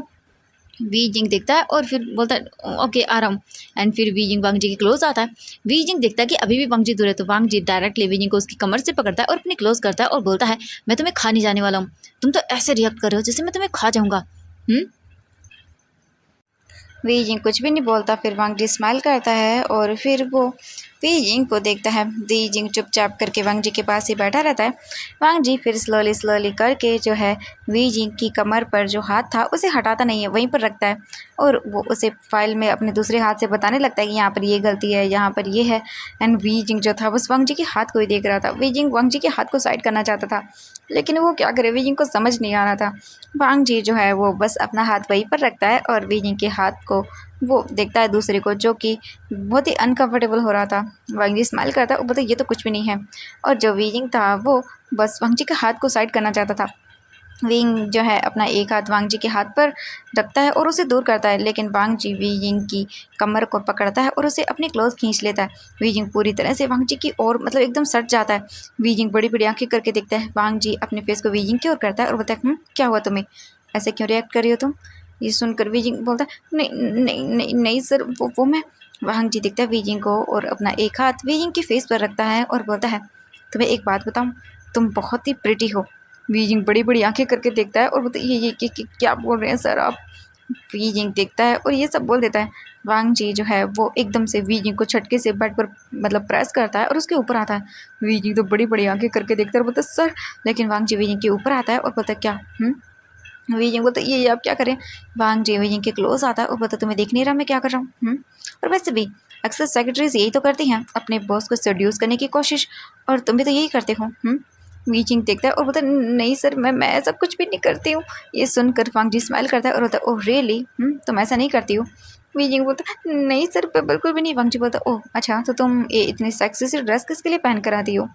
वीजिंग देखता है और फिर बोलता है, ओके आ रहा हूँ। एंड फिर वीजिंग वांग जी के क्लोज आता है। वीजिंग देखता है कि अभी भी वांग जी दूर है तो वांग जी डायरेक्टली वीजिंग को उसकी कमर से पकड़ता है और अपने क्लोज करता है और बोलता है, मैं तुम्हें खाने जाने वाला हूँ, तुम तो ऐसे रिएक्ट कर रहे हो जैसे मैं तुम्हें खा जाऊँगा। वीजिंग कुछ भी नहीं बोलता। फिर वांग जी स्माइल करता है और फिर वो वीजिंग को देखता है। वीजिंग चुपचाप करके वांग जी के पास ही बैठा रहता है। वांग जी फिर स्लोली स्लोली करके जो है वीजिंग की कमर पर जो हाथ था उसे हटाता नहीं है, वहीं पर रखता है और वो उसे फाइल में अपने दूसरे हाथ से बताने लगता है कि यहाँ पर ये गलती है, यहाँ पर ये है। एंड वीजिंग जो था बस वांग जी के हाथ को ही देख रहा था। वीजिंग वांग जी के हाथ को साइड करना चाहता था लेकिन वो क्या करे, वीजिंग को समझ नहीं आ रहा था। वांग जी जो है वो बस अपना हाथ वहीं पर रखता है और वीजिंग के हाथ को वो देखता है दूसरे को, जो कि बहुत ही अनकंफर्टेबल हो रहा था। वांग जी स्माइल करता है और बोलता है, ये तो कुछ भी नहीं है। और जो वीजिंग था वो बस वांग जी के हाथ को साइड करना चाहता था। विंग जो है अपना एक हाथ वांग जी के हाथ पर रखता है और उसे दूर करता है, लेकिन वांग जी वीजिंग की कमर को पकड़ता है और उसे अपने क्लोज खींच लेता है। वीजिंग पूरी तरह से वांग जी की ओर मतलब एकदम सट जाता है। वीजिंग बड़ी बड़ी आंखें करके देखता है। वांग जी अपने फेस को वीजिंग की ओर करता है और बोलता है, क्या हुआ तुम्हें, ऐसे क्यों रिएक्ट कर रही हो तुम। ये सुनकर वीजिंग बोलता है, नहीं नहीं नहीं नहीं सर वो मैं। वांग जी देखता है वीजिंग को और अपना एक हाथ वीजिंग के फेस पर रखता है और बोलता है, तुम्हें एक बात बताऊँ, तुम बहुत ही प्रिटी हो। वीजिंग बड़ी बड़ी आंखें करके देखता है और बोलता है ये क्या बोल रहे हैं सर आप। वीजिंग देखता है और ये सब बोल देता है। वांग जी जो है वो एकदम से वीजिंग को झटके से बेड पर मतलब प्रेस करता है और उसके ऊपर आता है। वीजिंग तो बड़ी बड़ी आंखें करके देखता है और बोलता है सर, लेकिन वांग जी वीजिंग के ऊपर आता है और बोलता है क्या। वीजिंग बोलता है ये आप क्या करें। वांग जी वीजिंग के क्लोज आता है और बोलता है तुम्हें देख नहीं रहा मैं क्या कर रहा हूँ। और वैसे भी अक्सर सेक्रेटरीज यही तो करती हैं, अपने बॉस को सेड्यूस करने की कोशिश, और तुम भी तो यही करते हो। वीजिंग देखता है और बोलता है नहीं सर, मैं ऐसा कुछ भी नहीं करती हूँ। ये सुनकर वांग जी स्माइल करता है और बोलता है ओह रियली, तुम ऐसा नहीं करती हो। वीजिंग बोलता है नहीं सर, बिल्कुल भी नहीं। वांग जी बोलता है ओह अच्छा, तो तुम ये इतनी सेक्सी सी ड्रेस किसके लिए पहन कर आती हो।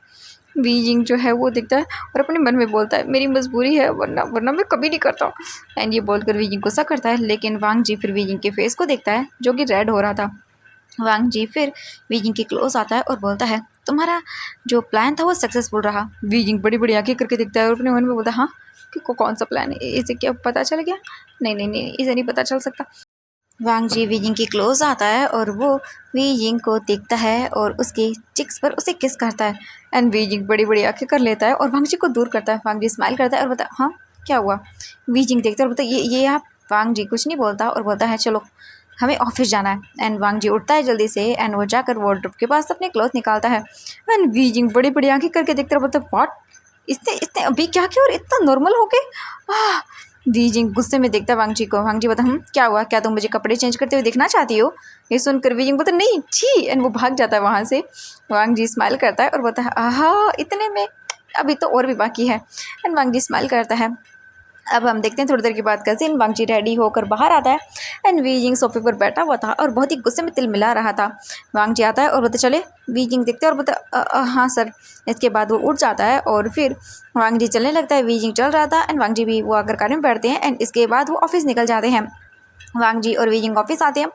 वीजिंग जो है वो दिखता है और अपने मन में बोलता है मेरी मजबूरी है, वरना वरना मैं कभी नहीं करता। एंड ये बोलकर वीजिंग गुस्सा करता है, लेकिन वांग जी फिर वीजिंग के फेस को देखता है जो कि रेड हो रहा था। वांग जी फिर वीजिंग के क्लोज आता है और बोलता है तुम्हारा जो प्लान था वो सक्सेसफुल रहा। वीजिंग बड़ी बड़ी आंखें करके देखता है और अपने मन में बोलता है हाँ कि कौन सा प्लान है, इसे क्या पता चल गया। नहीं नहीं नहीं, इसे नहीं पता चल सकता। वांग जी वीजिंग के क्लोज आता है और वो वीजिंग को देखता है और उसके चिक्स पर उसे किस करता है। एंड वीजिंग बड़ी बड़ी आंखें कर लेता है और वांग जी को दूर करता है। वांग जी स्माइल करता है और बोलता है हाँ क्या हुआ। वीजिंग देखता है और बोलता है ये आप। वांग जी कुछ नहीं बोलता और बोलता है चलो हमें ऑफिस जाना है। एंड वांग जी उठता है जल्दी से एंड वो जाकर वार्डरोब के पास अपने क्लोथ निकालता है। एंड वीजिंग बड़ी बड़ी आंखें करके देखता है, बोलता है व्हाट, इसने इसने अभी क्या किया और इतना नॉर्मल हो गए। वीजिंग गुस्से में देखता है वांग जी को। वांग जी बोलता क्या हुआ, क्या तुम मुझे कपड़े चेंज करते हुए देखना चाहती हो। ये सुनकर वीजिंग बोलता नहीं छी, एंड वो भाग जाता है वहाँ से। वांग जी स्माइल करता है और बोलता है आहा इतने में, अभी तो और भी बाकी है। एंड वांग जी स्माइल करता है। अब हम देखते हैं थोड़ी देर के बाद कजिन वांग जी रेडी होकर बाहर आता है। एंड वीजिंग सोफे पर बैठा हुआ था और बहुत ही गुस्से में तिल मिला रहा था। वांग जी आता है और बोलते चले। वीजिंग देखते हैं और बोलता हाँ सर। इसके बाद वो उठ जाता है और फिर वांग जी चलने लगता है। वीजिंग चल रहा था एंड वांग जी भी वो आकर कार में बैठते हैं एंड इसके बाद वो ऑफिस निकल जाते हैं। वांग जी और वीजिंग ऑफिस आते हैं।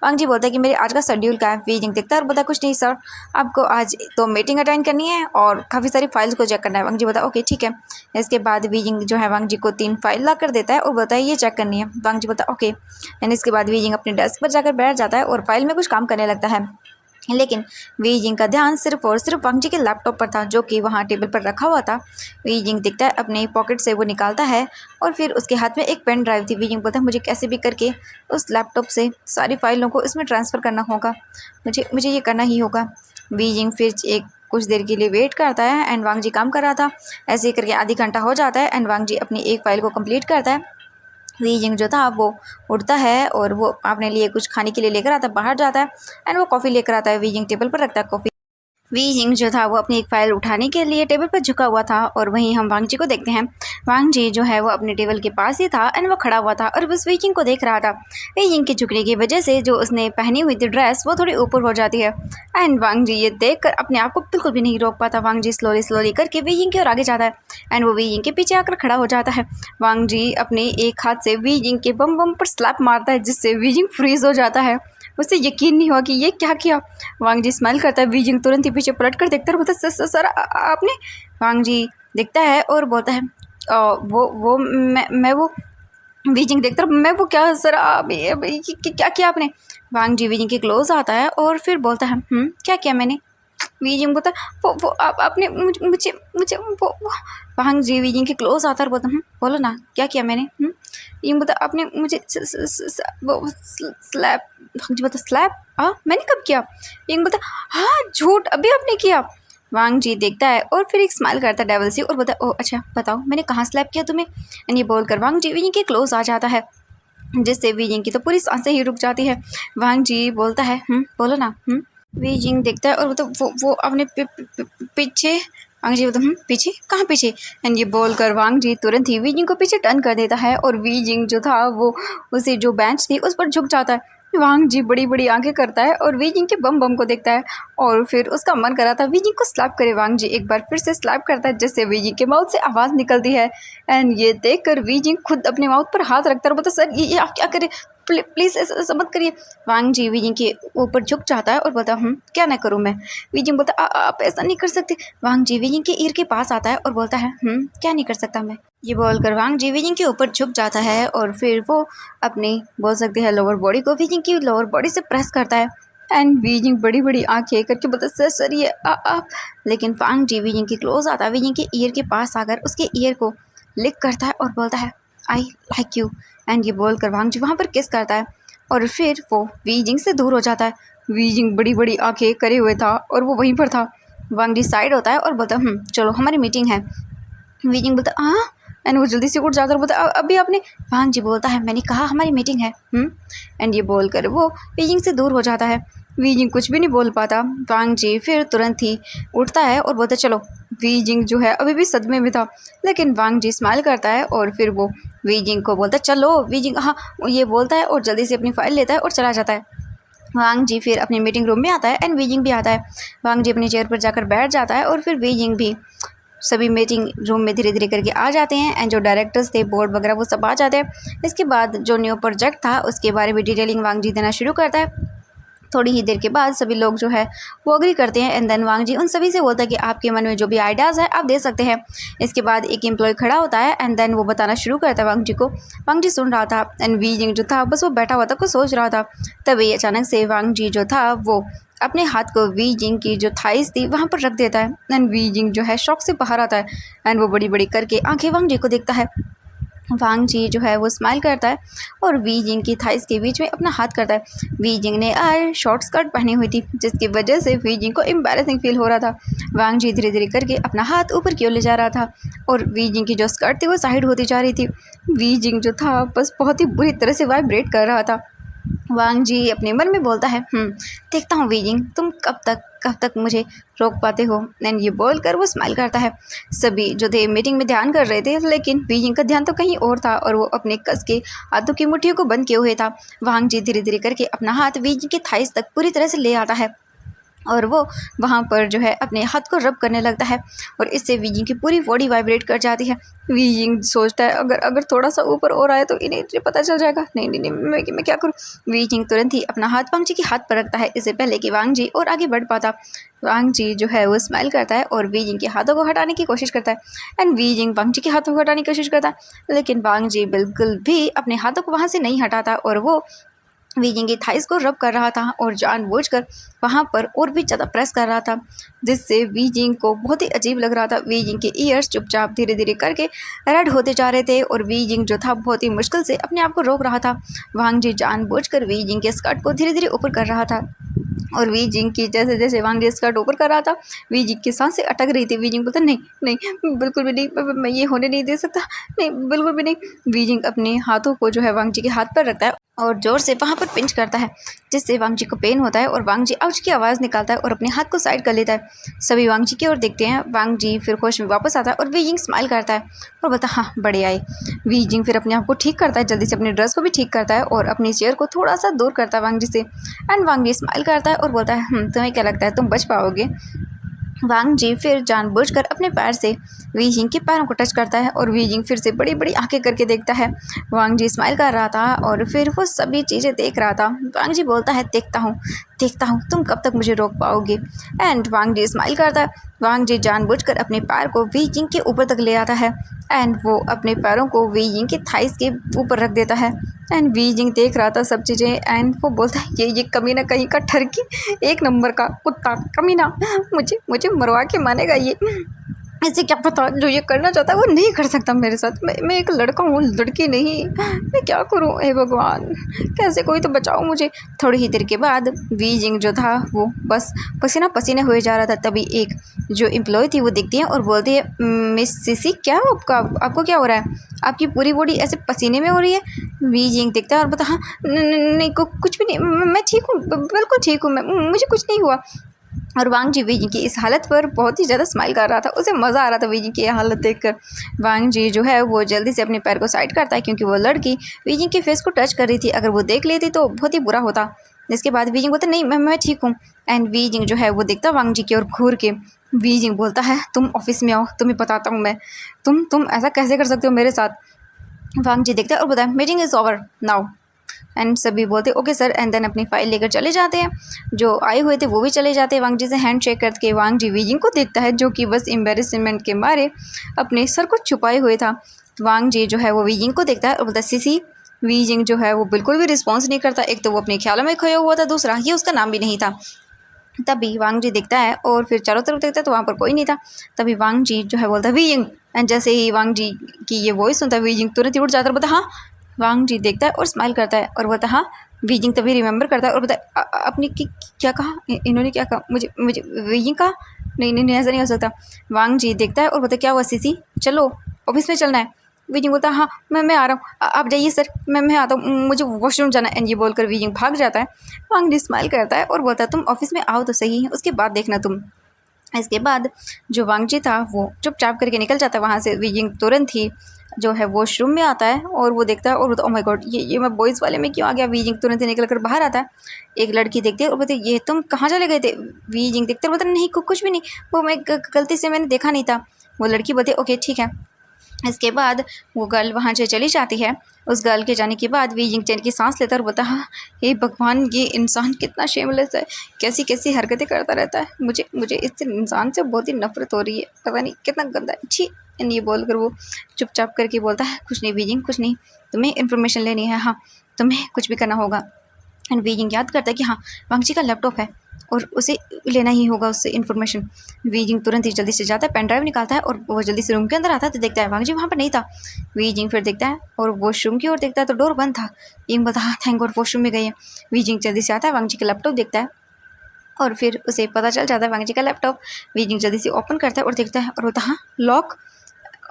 वांग जी बोलता है कि मेरे आज का शेड्यूल क्या है। वीजिंग देखता है और बोलता है कुछ नहीं सर, आपको आज तो मीटिंग अटेंड करनी है और काफ़ी सारी फाइल्स को चेक करना है। वांग जी बोलता है ओके ठीक है। इसके बाद वीजिंग जो है वांग जी को 3 फाइल ला कर देता है और बोलता है ये चेक करनी है। वांग जी बोलता है ओके। एंड इसके बाद वीजिंग अपने डेस्क पर जाकर बैठ जाता है और फाइल में कुछ काम करने लगता है। लेकिन वीजिंग का ध्यान सिर्फ और सिर्फ वांग जी के लैपटॉप पर था जो कि वहाँ टेबल पर रखा हुआ था। वीजिंग दिखता है अपने पॉकेट से वो निकालता है और फिर उसके हाथ में एक पेन ड्राइव थी। वीजिंग बोलता है मुझे कैसे भी करके उस लैपटॉप से सारी फाइलों को इसमें ट्रांसफ़र करना होगा, मुझे मुझे ये करना ही होगा। वीजिंग फिर एक कुछ देर के लिए वेट करता है एंड वांग जी काम कर रहा था। ऐसे ही करके आधी घंटा हो जाता है एंड वांग जी अपनी एक फ़ाइल को कंप्लीट करता है। वीजिंग जो था वो उठता है और वो अपने लिए कुछ खाने के लिए लेकर आता है, बाहर जाता है एंड वो कॉफ़ी लेकर आता है। वीजिंग टेबल पर रखता है कॉफ़ी। वीजिंग जो था वो अपनी एक फ़ाइल उठाने के लिए टेबल पर झुका हुआ था और वहीं हम वांग जी को देखते हैं। वांग जी जो है वो अपने टेबल के पास ही था एंड वो खड़ा हुआ था और बस वीजिंग को देख रहा था। वीजिंग के झुकने की वजह से जो उसने पहनी हुई थी ड्रेस वो थोड़ी ऊपर हो जाती है एंड वांग जी ये देख कर अपने आप को बिल्कुल भी नहीं रोक पाता। वांग जी स्लोली स्लोली करके वीजिंग की ओर आगे जाता है एंड वो वीजिंग के पीछे आकर खड़ा हो जाता है। वांग जी अपने एक हाथ से वीजिंग के बम बम पर स्लैप मारता है जिससे वीजिंग फ्रीज हो जाता है। उसे यकीन नहीं हुआ कि ये क्या किया। वांग जी स्माइल करता है। वीजिंग तुरंत ही पीछे पलट कर देखता है और बोलता है सर आपने। वांग जी देखता है और बोलता है वो मैं वो। वीजिंग देखता है मैं वो क्या सर आप क्या किया आपने। वांग जी वीजिंग के क्लोज आता है और फिर बोलता है क्या किया मैंने। वीजिंग बोलता है वो आपने मुझे मुझे मुझे वो। वांग जी वीजिंग के क्लोज आता है और बोलता बोलो ना क्या किया मैंने। वीजिंग बोलता आपने मुझे वो स्लैप। वांग जी बोलता स्लैप, हाँ मैंने कब किया। वीजिंग बोलता हाँ झूठ, अभी आपने किया। वांग जी देखता है और फिर एक स्माइल करता है डेविल सी और बोलता है ओह अच्छा बताओ मैंने कहाँ स्लैप किया तुम्हें। एंड ये बोलकर वांग जी वीजिंग के क्लोज आ जाता है जिससे वीजिंग की तो पूरी सांसें ही रुक जाती है। वांग जी बोलता है बोलो ना। वीजिंग देखता है और वो अपने पीछे। वांग जी बोलता पीछे कहाँ पीछे। एंड ये बोलकर वांग जी तुरंत ही वीजिंग को पीछे टर्न कर देता है और वीजिंग जो था वो उसे जो बेंच थी उस पर झुक जाता है। वांग जी बड़ी बड़ी आंखें करता है और वीजिंग के बम बम को देखता है और फिर उसका मन करा था वीजिंग को स्लैप करे। वांग जी एक बार फिर से स्लैप करता है जिससे वीजिंग के माउथ से आवाज़ निकलती है। एंड ये देखकर वीजिंग खुद अपने माउथ पर हाथ रखता है और बोलता सर ये आप क्या करें, प्लीज़ ऐसा मत करिए। वांग जी वीजिंग के ऊपर झुक जाता है और बोलता क्या ना करूँ मैं। वीजिंग बोलता आप ऐसा नहीं कर सकते। वांग जी वीजिंग के ईयर के पास आता है और बोलता है क्या नहीं कर सकता मैं। ये बोलकर वांग जी वीजिंग के ऊपर झुक जाता है और फिर वो अपनी बोल सकते हैं लोअर बॉडी को वीजिंग की लोअर बॉडी से प्रेस करता है। एंड वीजिंग बड़ी बड़ी आंखें करके बोलता सर सर ये आप। लेकिन वांग जी वीजिंग के क्लोज आता है, वीजिंग के ईयर के पास आकर उसके ईयर को लिक करता है और बोलता है आई लाइक यू। एंड ये बोलकर वांग जी वहाँ पर किस करता है और फिर वो वीजिंग से दूर हो जाता है। वीजिंग बड़ी बड़ी आंखें करे हुए था और वो वहीं पर था। वांग जी साइड होता है और बोलता है चलो हमारी मीटिंग है। वीजिंग बोलता हाँ, एंड वो जल्दी से उठ जाता है और बोलता अभी आपने। वांग जी बोलता है मैंने कहा हमारी मीटिंग है। एंड ये बोलकर वो वीजिंग से दूर हो जाता है। वीजिंग कुछ भी नहीं बोल पाता। वांग जी फिर तुरंत ही उठता है और बोलता चलो। वीजिंग जो है अभी भी सदमे में था, लेकिन वांग जी स्माइल करता है और फिर वो वीजिंग को बोलता चलो। वीजिंग हाँ ये बोलता है और जल्दी से अपनी फाइल लेता है और चला जाता है। वांग जी फिर अपने मीटिंग रूम में आता है एंड वीजिंग भी आता है। वांग जी अपनी चेयर पर जाकर बैठ जाता है और फिर वीजिंग भी सभी मीटिंग रूम में धीरे धीरे करके आ जाते हैं एंड जो डायरेक्टर्स थे बोर्ड वगैरह वो सब आ जाते हैं। इसके बाद जो न्यू प्रोजेक्ट था उसके बारे में डिटेलिंग वांग जी देना शुरू करता है। थोड़ी ही देर के बाद सभी लोग जो है वो अग्री करते हैं एंड देन वांग जी उन सभी से बोलता है कि आपके मन में जो भी आइडियाज़ है आप दे सकते हैं। इसके बाद एक एम्प्लॉय खड़ा होता है एंड देन वो बताना शुरू करता है वांग जी को। वांग जी सुन रहा था एंड वीजिंग जो था बस वो बैठा हुआ था कुछ सोच रहा था। तभी अचानक से वांग जी जो था वो अपने हाथ को वीजिंग की जो थाइस थी वहाँ पर रख देता है एंड वीजिंग जो है शॉक से बाहर आता है एंड वो बड़ी बड़ी करके आंखें वांग जी को देखता है। वांग जी जो है वो स्माइल करता है और वीजिंग की थाइस के बीच में अपना हाथ करता है। वीजिंग ने आज शॉर्ट स्कर्ट पहनी हुई थी जिसकी वजह से वीजिंग को एम्बैरेसिंग फील हो रहा था। वांग जी धीरे धीरे करके अपना हाथ ऊपर की ओर ले जा रहा था और वीजिंग की जो स्कर्ट थी वो साइड होती जा रही थी। वीजिंग जो था बस बहुत ही बुरी तरह से वाइब्रेट कर रहा था। वांग जी अपने मन में बोलता है देखता हूँ वीजिंग तुम कब तक मुझे रोक पाते हो। एंड ये बोलकर वो स्माइल करता है। सभी जो थे मीटिंग में ध्यान कर रहे थे, लेकिन वीजिंग का ध्यान तो कहीं और था और वो अपने कस के हाथों की मुट्ठियों को बंद किए हुए था। वांग जी धीरे धीरे करके अपना हाथ वीजिंग के थाइस तक पूरी तरह से ले आता है और वो वहाँ पर जो है अपने हाथ को रब करने लगता है और इससे वीजिंग की पूरी बॉडी वाइब्रेट कर जाती है। वीजिंग सोचता है अगर थोड़ा सा ऊपर और आए तो इन्हें पता चल जाएगा। नहीं मैं क्या करूँ। वीजिंग तुरंत ही अपना हाथ वांग जी के हाथ पर रखता है इससे पहले कि वांग जी और आगे बढ़ पाता। वांग जी जो है वो स्माइल करता है और वीजिंग के हाथों को हटाने की कोशिश करता है एंड वीजिंग वांग जी के हाथों को हटाने की कोशिश करता है, लेकिन वांग जी बिल्कुल भी अपने हाथों को वहाँ से नहीं हटाता और वो वीजिंग की थाइस को रब कर रहा था और जानबूझकर वहाँ पर और भी ज़्यादा प्रेस कर रहा था, जिससे वीजिंग को बहुत ही अजीब लग रहा था। वीजिंग के ईयर्स चुपचाप धीरे धीरे करके रेड होते जा रहे थे और वीजिंग जो था बहुत ही मुश्किल से अपने आप को रोक रहा था। वांग जी जानबूझकर वीजिंग के स्कर्ट को धीरे धीरे ऊपर कर रहा था और वीजिंग की जैसे जैसे वांग जी स्कर्ट ऊपर कर रहा था वीजिंग की सांसें अटक रही थी। वीजिंग बोलता नहीं बिल्कुल भी नहीं, मैं ये होने नहीं दे सकता, नहीं बिल्कुल भी नहीं। वीजिंग अपने हाथों को जो है वांग जी के हाथ पर रखता है और ज़ोर से वहाँ पर पिंच करता है जिससे वांग जी को पेन होता है और वांग जी आउच की आवाज़ निकालता है और अपने हाथ को साइड कर लेता है। सभी वांग जी की ओर देखते हैं। वांग जी फिर होश में वापस आता है और वीजिंग स्माइल करता है और बोलता हाँ बड़े आए। वीजिंग फिर अपने आप को ठीक करता है, जल्दी से अपने ड्रेस को भी ठीक करता है और अपनी चेयर को थोड़ा सा दूर करता है वांग जी से एंड वांग जी स्माइल करता है और बोलता है तुम्हें क्या लगता है तुम बच पाओगे। वांग जी फिर जानबूझकर अपने पैर से वीजिंग के पैरों को टच करता है और वीजिंग फिर से बड़ी बड़ी आंखें करके देखता है। वांग जी स्माइल कर रहा था और फिर वो सभी चीज़ें देख रहा था। वांग जी बोलता है देखता हूँ तुम कब तक मुझे रोक पाओगे। एंड वांग जी स्माइल करता है। वांग जी जानबूझकर अपने पैर को वीजिंग के ऊपर तक ले आता है एंड वो अपने पैरों को वीजिंग के थाइस के ऊपर रख देता है एंड वीजिंग देख रहा था सब चीज़ें एंड वो बोलता है ये कमीना कहीं का ठरकी, एक नंबर का कुत्ता कमीना, मुझे मरवा के मानेगा ये। इसे क्या पता जो ये करना चाहता है वो नहीं कर सकता मेरे साथ। मैं एक लड़का हूँ, लड़की नहीं। मैं क्या करूँ हे भगवान, कैसे कोई तो बचाओ मुझे। थोड़ी ही देर के बाद वीजिंग जो था वो बस पसीना पसीने हुए जा रहा था। तभी एक जो एम्प्लॉय थी वो देखती है और बोलती है मिस सीसी क्या आपको क्या हो रहा है, आपकी पूरी बॉडी ऐसे पसीने में हो रही है। वीजिंग देखता है और बोलता हाँ नहीं कुछ भी नहीं, मैं ठीक हूँ, बिल्कुल ठीक हूँ, मुझे कुछ नहीं हुआ। और वांग जी वीजिंग की इस हालत पर बहुत ही ज़्यादा स्माइल कर रहा था, उसे मज़ा आ रहा था वीजिंग की ये हालत देखकर। वांग जी जो है वो जल्दी से अपने पैर को साइड करता है क्योंकि वो लड़की वीजिंग के फेस को टच कर रही थी, अगर वो देख लेती तो बहुत ही बुरा होता। इसके बाद वीजिंग बोलता नहीं मैं ठीक हूँ एंड वीजिंग जो है वो देखता वांग जी की ओर घूर के। वीजिंग बोलता है तुम ऑफिस में आओ, तुम्हें बताता हूँ मैं, तुम ऐसा कैसे कर सकते हो मेरे साथ। वांग जी देखता है और बोलता है meeting is over now and सभी बोलते ओके सर एंड देन अपनी फाइल लेकर चले जाते हैं। जो आए हुए थे वो भी चले जाते हैं। वांग जी से हैंड शेक करके वांग जी वीजिंग को देखता है जो कि बस एम्बेरसमेंट के मारे अपने सर को छुपाए हुए था। वांग जी जो है वो वीजिंग को देखता है और बोलता है सीसी वी जिंग जो है वो बिल्कुल भी रिस्पॉन्स नहीं करता। एक तो वो अपने ख्यालों में खोया हुआ था, दूसरा ये उसका नाम भी नहीं था। तभी वांग जी दिखता है और फिर चारों तरफ देखता है तो वहाँ पर कोई नहीं था। तभी वांग जी जो है बोलता है वी जिंग, एंड जैसे ही वांग जी की ये वॉइस सुनता है वी जिंग तुरंत ही उठ जाता है और बोलता है हाँ। वांग जी देखता है और स्माइल करता है और बोलता है हाँ। वी जिंग तभी रिमेंबर करता है और बोलता है अपनी क्या कहा, इन्होंने क्या कहा, मुझे मुझे वी जिंग कहा, नहीं नहीं नहीं, ऐसा नहीं हो सकता। वांग जी देखता है और बोलता है क्या हुआ सीसी, चलो ऑफिस में चलना है। वीजिंग बोलता है हाँ मैं आ रहा हूँ, आप जाइए सर, मैं आता हूँ, मुझे वॉशरूम जाना है। एंड ये बोलकर वीजिंग भाग जाता है। वांग जी स्माइल करता है और बोलता है तुम ऑफिस में आओ तो सही, उसके बाद देखना तुम। इसके बाद जो वांग जी था वो चुपचाप करके निकल जाता है वहाँ से। वीजिंग तुरंत ही जो है वॉशरूम में आता है और वो देखता है और बोलता है ओह माय गॉड, ये मैं बॉयज़ वाले में क्यों आ गया। वीजिंग तुरंत ही निकल कर बाहर आता है। एक लड़की देखती है और बोलती है ये तुम कहाँ चले गए थे। वीजिंग देखते हैं, बोलता है नहीं कुछ भी नहीं, वो मैं गलती से मैंने देखा नहीं था। वो लड़की बोलती है ओके ठीक है। इसके बाद वो गर्ल वहाँ से चली जाती है। उस गर्ल के जाने के बाद वी जिंग चैन की सांस लेता है और बोलता है हाँ हे भगवान, ये इंसान कितना शेमलेस है, कैसी कैसी हरकतें करता रहता है। मुझे मुझे इस इंसान से बहुत ही नफरत हो रही है, पता नहीं कितना गंदा है, छी। एंड ये बोलकर वो चुपचाप करके बोलता है कुछ नहीं वी जिंग कुछ नहीं, तुम्हें इन्फॉर्मेशन लेनी है, हाँ तुम्हें कुछ भी करना होगा। एंड वीजिंग याद करता है कि हाँ वांगची का लैपटॉप है और उसे लेना ही होगा उससे इन्फॉर्मेशन। वीजिंग तुरंत ही जल्दी से जाता है, पेन ड्राइव निकालता है और वो जल्दी से रूम के अंदर आता है तो देखता है वांगजी वहाँ पर नहीं था। वीजिंग फिर देखता है और वॉशरूम की ओर देखता है तो डोर बंद था। यंग बोलता हाँ थैंक गॉड वॉशरूम में गई है। वीजिंग जल्दी से आता है, वांगजी का लैपटॉप देखता है और फिर उसे पता चल जाता है वांगजी का लैपटॉप। वीजिंग जल्दी से ओपन करता है और देखता है और बोलता हाँ लॉक,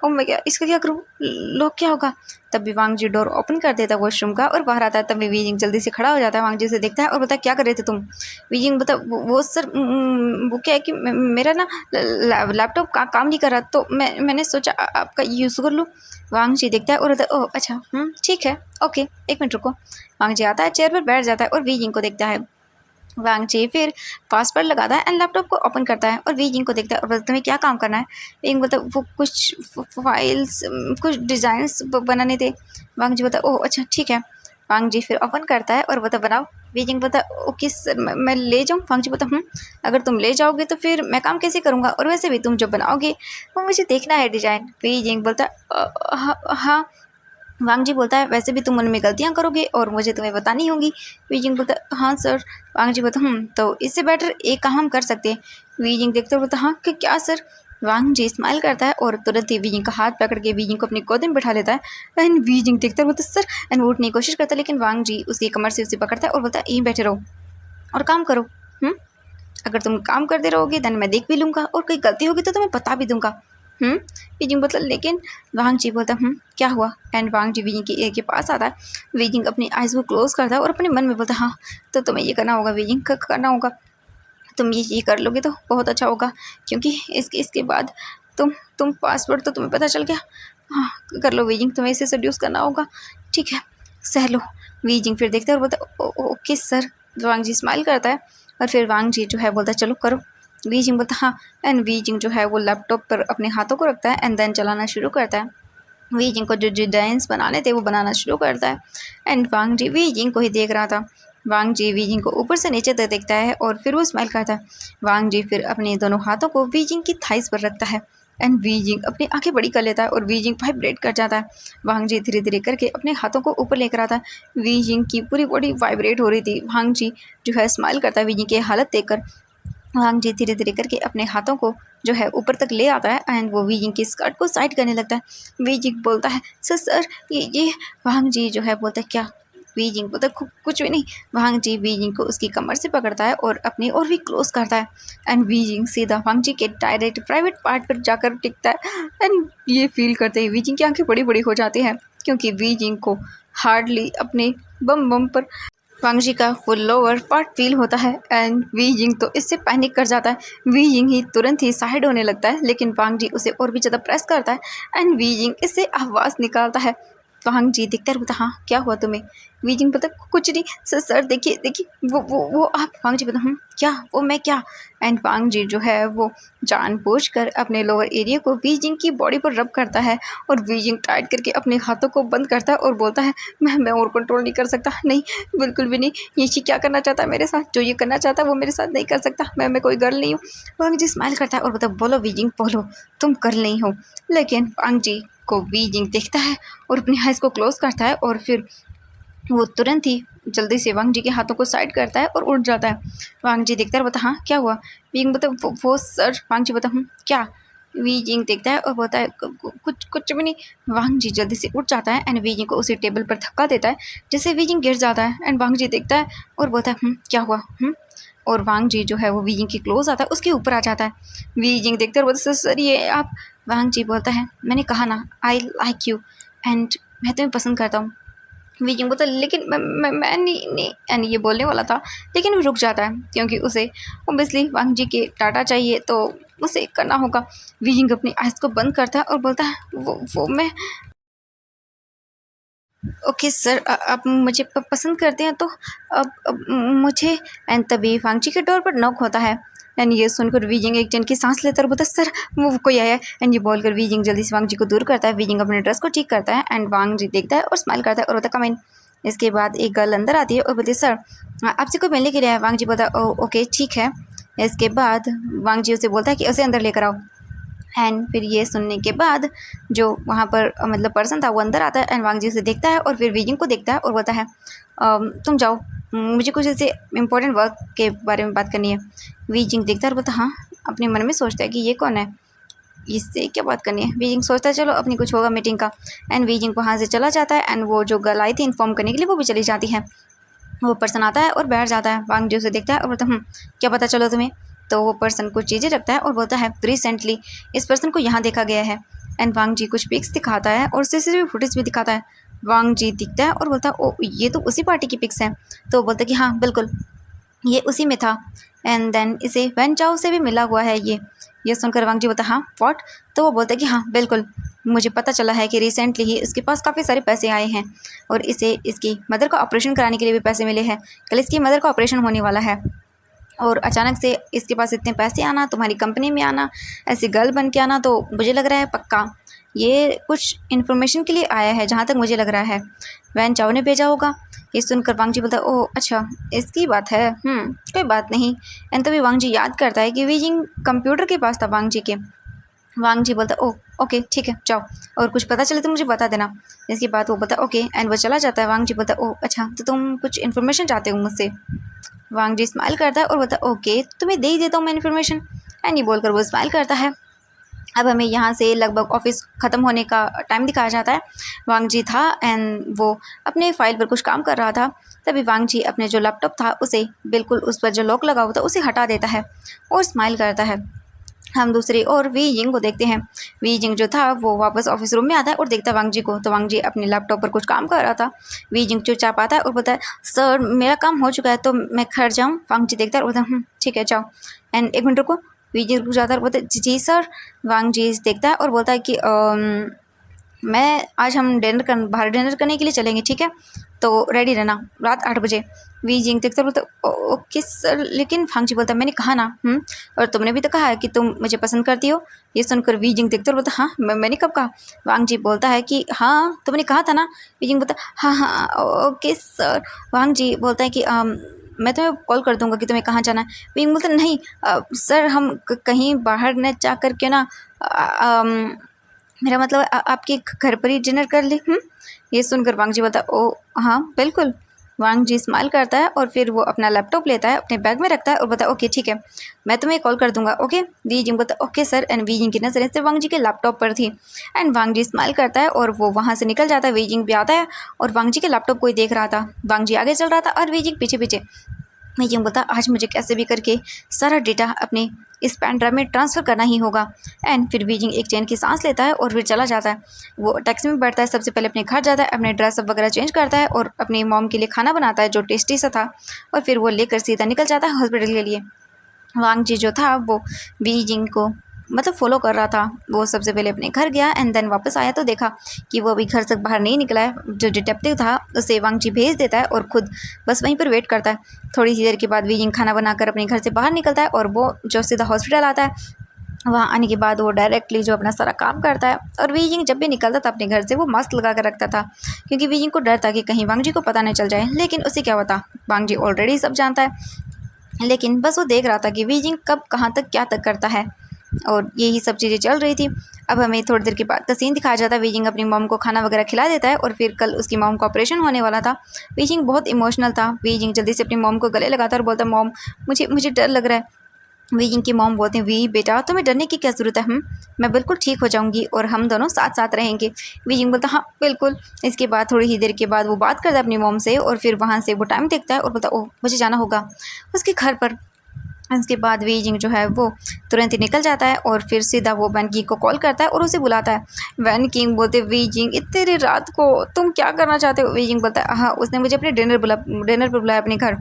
ओ मैं क्या इसका क्या करूँ, लॉक क्या होगा। तभी वांग जी डोर ओपन कर देता है वॉशरूम का और बाहर आता है। तभी वीजिंग जल्दी से खड़ा हो जाता है, वांग जी से देखता है और बोलता है क्या कर रहे थे तुम। वीजिंग बता वो सर वो क्या है कि मेरा ना लैपटॉप काम नहीं कर रहा तो मैंने सोचा आपका यूज़ कर लूँ। वांग जी देखता है और बोलता है ओह अच्छा ठीक है ओके, एक मिनट रुको। वांग जी आता है, चेयर पर बैठ जाता है और वीजिंग को देखता है। वांग जी फिर पासवर्ड लगाता है एंड लैपटॉप को ओपन करता है और वीजिंग को देखता है और बोलता है तुम्हें क्या काम करना है। वीजिंग बोलता वो कुछ फाइल्स कुछ डिज़ाइंस बनाने थे। वांग जी बोलता ओह अच्छा ठीक है। वांग जी फिर ओपन करता है और बोलता बनाओ। वीजिंग बोलता ओके सर मैं ले जाऊँ। वांग जी बोलता अगर तुम ले जाओगे तो फिर मैं काम कैसे करूँगा, और वैसे भी तुम जो बनाओगे वो मुझे देखना है डिज़ाइन। वीजिंग बोलता हाँ। वांग जी बोलता है वैसे भी तुम उनमें गलतियां करोगे और मुझे तुम्हें बतानी होगी। वीजिंग बोलता हाँ सर। वांग जी बोलता तो इससे बेटर एक काम हम कर सकते हैं। वीजिंग देखते हुए बोलता हाँ क्या सर। वांग जी स्माइल करता है और तुरंत ही वीजिंग का हाथ पकड़ के वीजिंग को अपनी गोद में बिठा लेता है। एंड वीजिंग देखते हुए बोलता सर, एंड वो उठने की कोशिश करता है लेकिन वांग जी उसकी कमर से उसे पकड़ता है और बोलता है यहीं बैठे रहो और काम करो। अगर तुम काम करते रहोगे देन मैं देख भी लूँगा और कोई गलती होगी तो तुम्हें बता भी दूंगा। वीजिंग बोलता लेकिन वांग जी बोलता क्या हुआ। एंड वांग जी वीजिंग के पास आता है। वीजिंग अपनी आइज़ को क्लोज करता है और अपने मन में बोलता हाँ तो तुम्हें ये करना होगा वीजिंग, करना होगा। तुम ये कर लोगे तो बहुत अच्छा होगा क्योंकि इसके बाद तुम पासवर्ड तो तुम्हें पता चल गया। हाँ कर लो वीजिंग, तुम्हें इसे सेड्यूस करना होगा, ठीक है सह लो। वीजिंग फिर देखता है और बोलता ओके सर। वांग जी स्माइल करता है और फिर वांग जी जो है बोलता है चलो करो। वीजिंग बोलता हाँ। एंड वीजिंग जो है वो लैपटॉप पर अपने हाथों को रखता है एंड देन चलाना शुरू करता है। वीजिंग को जो डिजाइंस बनाने थे वो बनाना शुरू करता है। एंड वांग जी वीजिंग को ही देख रहा था। वांग जी वीजिंग को ऊपर से नीचे तक देखता है और फिर वो स्माइल करता है। वांग जी फिर अपने दोनों हाथों को वीजिंग की थाइस पर रखता है एंड वीजिंग अपनी आंखें बड़ी कर लेता है और वीजिंग वाइब्रेट कर जाता है। वांग जी धीरे धीरे करके अपने हाथों को ऊपर लेकर आता है। वीजिंग की पूरी बॉडी वाइब्रेट हो रही थी। वांग जी जो है स्माइल करता है वीजिंग की हालत देखकर। वांग जी धीरे धीरे करके अपने हाथों को जो है ऊपर तक ले आता है एंड वो वीजिंग की स्कर्ट को साइड करने लगता है। वीजिंग बोलता है सर ये। वांग जी जो है बोलता है क्या। वीजिंग बोलता है कुछ भी नहीं। वांग जी वीजिंग को उसकी कमर से पकड़ता है और अपनी और भी क्लोज करता है। एंड वीजिंग सीधा वांग जी के डायरेक्ट प्राइवेट पार्ट पर जाकर टिकता है। एंड ये फील करते ही वीजिंग की आंखें बड़ी बड़ी हो जाती हैं क्योंकि वीजिंग को हार्डली अपने बम पर वांग जी का वो लोअर पार्ट फील होता है। एंड वीजिंग तो इससे पैनिक कर जाता है। वीजिंग ही तुरंत ही साइड होने लगता है लेकिन वांग जी उसे और भी ज़्यादा प्रेस करता है एंड वीजिंग इससे आवाज़ निकालता है। वांग जी देखकर बोलता हाँ क्या हुआ तुम्हें। वीजिंग पता कुछ नहीं सर देखिए देखिए वो आप। वांग जी पता क्या वो मैं क्या। एंड वांग जी जो है वो जानबूझकर अपने लोअर एरिया को वीजिंग की बॉडी पर रब करता है और वीजिंग टाइट करके अपने हाथों को बंद करता है और बोलता है मैं और कंट्रोल नहीं कर सकता, नहीं बिल्कुल भी नहीं। ये क्या करना चाहता है मेरे साथ, जो ये करना चाहता है वो मेरे साथ नहीं कर सकता। मैं कोई गर्ल नहीं हूँ। वांग जी स्माइल करता है और बोलता बोलो वीजिंग बोलो तुम गर्ल नहीं हो। लेकिन वांग जी को वीजिंग देखता है और अपनी आइज़ को क्लोज करता है और फिर वो तुरंत ही जल्दी से वांग जी के हाथों को साइड करता है और उठ जाता है। वांग जी देखता है और बोलता हाँ क्या हुआ? वी जिंग बोलता वो सर। वांग जी बोलता क्या? वी जिंग देखता है और बोलता है कुछ कुछ भी नहीं। वांग जी जल्दी से उठ जाता है एंड वी जिंग को उसी टेबल पर धक्का देता है, जिससे वी जिंग गिर जाता है। एंड वांग जी देखता है और बोलता है क्या हुआ? और वांग जी जो है वो वी जिंग के क्लोज आता है, उसके ऊपर आ जाता है। वी जिंग देखते हैं और बोलता है सर ये आप। वांग जी बोलता है मैंने कहा ना आई लाइक यू एंड मैं तुम्हें पसंद करता हूँ। वी जिंग बोलता है लेकिन मैं नहीं एंड ये बोलने वाला था, लेकिन वो रुक जाता है क्योंकि उसे ओबियसली वांग जी के टाटा चाहिए, तो उसे करना होगा। वी जिंग अपनी आइज़ को बंद करता है और बोलता है वो मैं ओके सर, आप मुझे पसंद करते हैं तो अब मुझे। एंड तभी वांग जी के डोर पर नॉक होता है। एंड ये सुनकर वी जिंग एक जन की सांस लेता है और बोलता है सर वो कोई आया है। एंड ये बोलकर वी जिंग जल्दी से वांग जी को दूर करता है। वी जिंग अपने ड्रेस को ठीक करता है एंड वांग जी देखता है और स्माइल करता है और बोलता है कम इन। इसके बाद एक गर्ल अंदर आती है और बोलती है सर आपसे कोई मिलने के लिए है। वांग जी बोलता है ओके ठीक है। इसके बाद वांग जी उसे बोलता है कि उसे अंदर लेकर आओ। एंड फिर ये सुनने के बाद जो वहाँ पर मतलब पर्सन था वो अंदर आता है एंड वांग जी उसे देखता है और फिर वी जिंग को देखता है और बोलता है तुम जाओ, मुझे कुछ ऐसे इंपॉर्टेंट वर्क के बारे में बात करनी है। वी जिंग देखता है और बोलता है हाँ। अपने मन में सोचता है कि ये कौन है, इससे क्या बात करनी है। वी जिंग सोचता है चलो अपनी कुछ होगा मीटिंग का। एंड वी जिंग वहाँ से चला जाता है एंड वो जो गर्ल आई थी इन्फॉर्म करने के लिए वो भी चली जाती है। वो पर्सन आता है और बैठ जाता है। वांग जी उसे देखता है और बोलता है क्या पता चलो तुम्हें। तो वो पर्सन कुछ चीज़ें रखता है और बोलता है रिसेंटली इस पर्सन को यहाँ देखा गया है। एंड वांग जी कुछ पिक्स दिखाता है और सीसीटीवी फुटेज भी दिखाता है। वांग जी दिखता है और बोलता है ओ ये तो उसी पार्टी की पिक्स हैं। तो वो बोलता है कि हाँ बिल्कुल ये उसी में था। एंड देन इसे वैन चाओ से भी मिला हुआ है ये सुनकर वांग जी बोलता है हाँ व्हाट। तो वो बोलता है कि हाँ बिल्कुल मुझे पता चला है कि रिसेंटली ही इसके पास काफ़ी सारे पैसे आए हैं और इसे इसकी मदर का ऑपरेशन कराने के लिए भी पैसे मिले हैं। कल इसकी मदर का ऑपरेशन होने वाला है और अचानक से इसके पास इतने पैसे आना, तुम्हारी कंपनी में आना, ऐसी गर्ल बन के आना, तो मुझे लग रहा है पक्का ये कुछ इन्फॉर्मेशन के लिए आया है, जहाँ तक मुझे लग रहा है वैन चाओ ने भेजा होगा। ये सुनकर वांग जी बोलता है ओह अच्छा इसकी बात है, कोई बात नहीं। एंड तभी वांग जी याद करता है कि वी जिंग कंप्यूटर के पास था वांग जी के। वांग जी बोलता है ओह ओके ठीक है जाओ, और कुछ पता चले तो मुझे बता देना। इसके बाद वो बोलता है ओके एंड वो चला जाता है। वांग जी बोलता है ओह अच्छा तो तुम कुछ इन्फॉर्मेशन चाहते हो मुझसे। वांग जी स्माइल करता है और बोलता है ओके तुम्हें दे ही देता हूँ मैं इन्फॉर्मेशन। एंड ये बोलकर वो स्माइल करता है। अब हमें यहाँ से लगभग ऑफिस ख़त्म होने का टाइम दिखाया जाता है। वांग जी था एंड वो अपने फाइल पर कुछ काम कर रहा था। तभी वांग जी अपने जो लैपटॉप था उसे बिल्कुल उस पर जो लॉक लगा हुआ था उसे हटा देता है और स्माइल करता है। हम दूसरी और वी जिंग को देखते हैं। वी जिंग जो था वो वापस ऑफिस रूम में आता है और देखता है वांग जी को। तो वांग जी अपने लैपटॉप पर कुछ काम कर रहा था। वी जिंग चुपचाप आता है और बोलता है सर मेरा काम हो चुका है तो मैं घर जाऊँ। वांग जी देखता है और बोलता है ठीक है जाओ। एंड एक मिनट रुको। वी जिंग रुक जाता है और बोलता है जी सर। वांग जी देखता है और बोलता है कि मैं आज हम बाहर डिनर करने के लिए चलेंगे ठीक है, तो रेडी रहना रात 8 बजे। वी जिंग देखते बोलते ओके सर, लेकिन वांग जी बोलता मैंने कहा ना और तुमने भी तो कहा है कि तुम मुझे पसंद करती हो। ये सुनकर वी जिंग देखते बोलता हाँ मैंने कब कहा। वांग जी बोलता है कि हाँ तुमने कहा था ना। वी जिंग बोलता हाँ हाँ ओके सर। वांग जी बोलता है कि मैं तुम्हें कॉल कर दूंगा कि तुम्हें कहाँ जाना है। वी जिंग बोलता नहीं सर हम कहीं बाहर न जा कर के ना मेरा मतलब आपके घर पर ही डिनर कर ले। ये सुनकर वांग जी बोलता ओ हाँ बिल्कुल। वांग जी स्माइल करता है और फिर वो अपना लैपटॉप लेता है अपने बैग में रखता है और बोलता है ओके ठीक है मैं तुम्हें कॉल कर दूंगा ओके। वी जिंग बोलता ओके सर। एंड वी जिंग की नज़रें सिर्फ वांग जी के लैपटॉप पर थी। एंड वांग जी स्माइल करता है और वो वहाँ से निकल जाता है। वी जिंग भी आता है और वांग जी के लैपटॉप को ही देख रहा था। वांग जी आगे चल रहा था और वी जिंग पीछे पीछे। वी जिंग बोलता आज मुझे कैसे भी करके सारा डेटा अपने इस पेन ड्राइव में ट्रांसफ़र करना ही होगा। एंड फिर वी जिंग एक चैन की सांस लेता है और फिर चला जाता है। वो टैक्सी में बैठता है, सबसे पहले अपने घर जाता है, अपने ड्रेसअप वगैरह चेंज करता है और अपनी मॉम के लिए खाना बनाता है जो टेस्टी सा था, और फिर वो लेकर सीधा निकल जाता है हॉस्पिटल के लिए। वांग जी जो था वो वी जिंग को मतलब फॉलो कर रहा था। वो सबसे पहले अपने घर गया एंड देन वापस आया तो देखा कि वो अभी घर से बाहर नहीं निकला है। जो डिटेक्टिव था उसे वांग जी भेज देता है और खुद बस वहीं पर वेट करता है। थोड़ी सी देर के बाद वी जिंग खाना बनाकर अपने घर से बाहर निकलता है और वो जो सीधा हॉस्पिटल आता है। वहाँ आने के बाद वो डायरेक्टली जो अपना सारा काम करता है। और वी जिंग जब भी निकलता था अपने घर से वो मास्क लगा कर रखता था क्योंकि वी जिंग को डर था कि कहीं वांग जी को पता नहीं चल जाए। लेकिन उसे क्या पता, वांग जी ऑलरेडी सब जानता है। लेकिन बस वो देख रहा था कि वी जिंग कब कहाँ तक क्या तक करता है, और यही सब चीज़ें चल रही थी। अब हमें थोड़ी देर के बाद का सीन दिखाया जाता है। वीजिंग अपनी मॉम को खाना वगैरह खिला देता है और फिर कल उसकी मॉम का ऑपरेशन होने वाला था। वीजिंग बहुत इमोशनल था। वीजिंग जल्दी से अपनी मॉम को गले लगाता है और बोलता है मॉम मुझे मुझे डर लग रहा है। वीजिंग की मॉम बोलते हैं वी बेटा तुम्हें डरने की क्या ज़रूरत है, मैं बिल्कुल ठीक हो जाऊंगी और हम दोनों साथ साथ रहेंगे। वीजिंग बोलता हाँ बिल्कुल। इसके बाद थोड़ी ही देर के बाद वो बात करता है अपनी मॉम से और फिर वहाँ से वो टाइम देखता है और बोलता ओह मुझे जाना होगा उसके घर पर। इसके बाद वीजिंग जो है वो तुरंत ही निकल जाता है और फिर सीधा वो वैन किंग को कॉल करता है और उसे बुलाता है। वैन किंग बोलते वीजिंग इतनी देर रात को तुम क्या करना चाहते हो। वीजिंग बोलता है हाँ उसने मुझे अपने डिनर पर बुलाया अपने घर।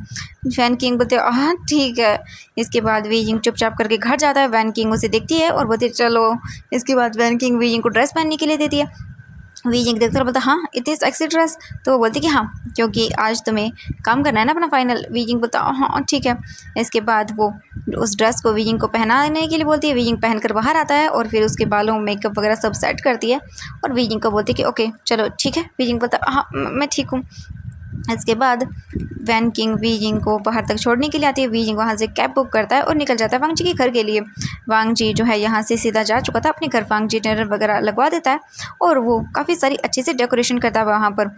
वैन किंग बोलते हाँ ठीक है। इसके बाद वीजिंग चुपचाप करके घर जाता है। वैन किंग उसे देखती है और बोलती चलो। इसके बाद वैन किंग वीजिंग को ड्रेस पहनने के लिए देती है। वीजिंग देखता बोलता हाँ इतनी सेक्सी ड्रेस। तो वो बोलती कि हाँ क्योंकि आज तुम्हें काम करना है ना अपना फाइनल। वीजिंग बोलता हाँ ठीक है। इसके बाद वो उस ड्रेस को वीजिंग को पहनाने के लिए बोलती है। वीजिंग पहनकर बाहर आता है और फिर उसके बालों मेकअप वगैरह सब सेट करती है और वीजिंग को बोलती है कि ओके चलो ठीक है। वीजिंग बोलता हाँ मैं ठीक हूँ। इसके बाद वैन किंग वीजिंग को बाहर तक छोड़ने के लिए आती है। वीजिंग वहाँ से कैब बुक करता है और निकल जाता है वांग जी के घर के लिए। वांग जी जो है यहाँ से सीधा जा चुका था अपने घर। वांग जी डिनर वगैरह लगवा देता है और वो काफ़ी सारी अच्छे से डेकोरेशन करता है वहाँ पर।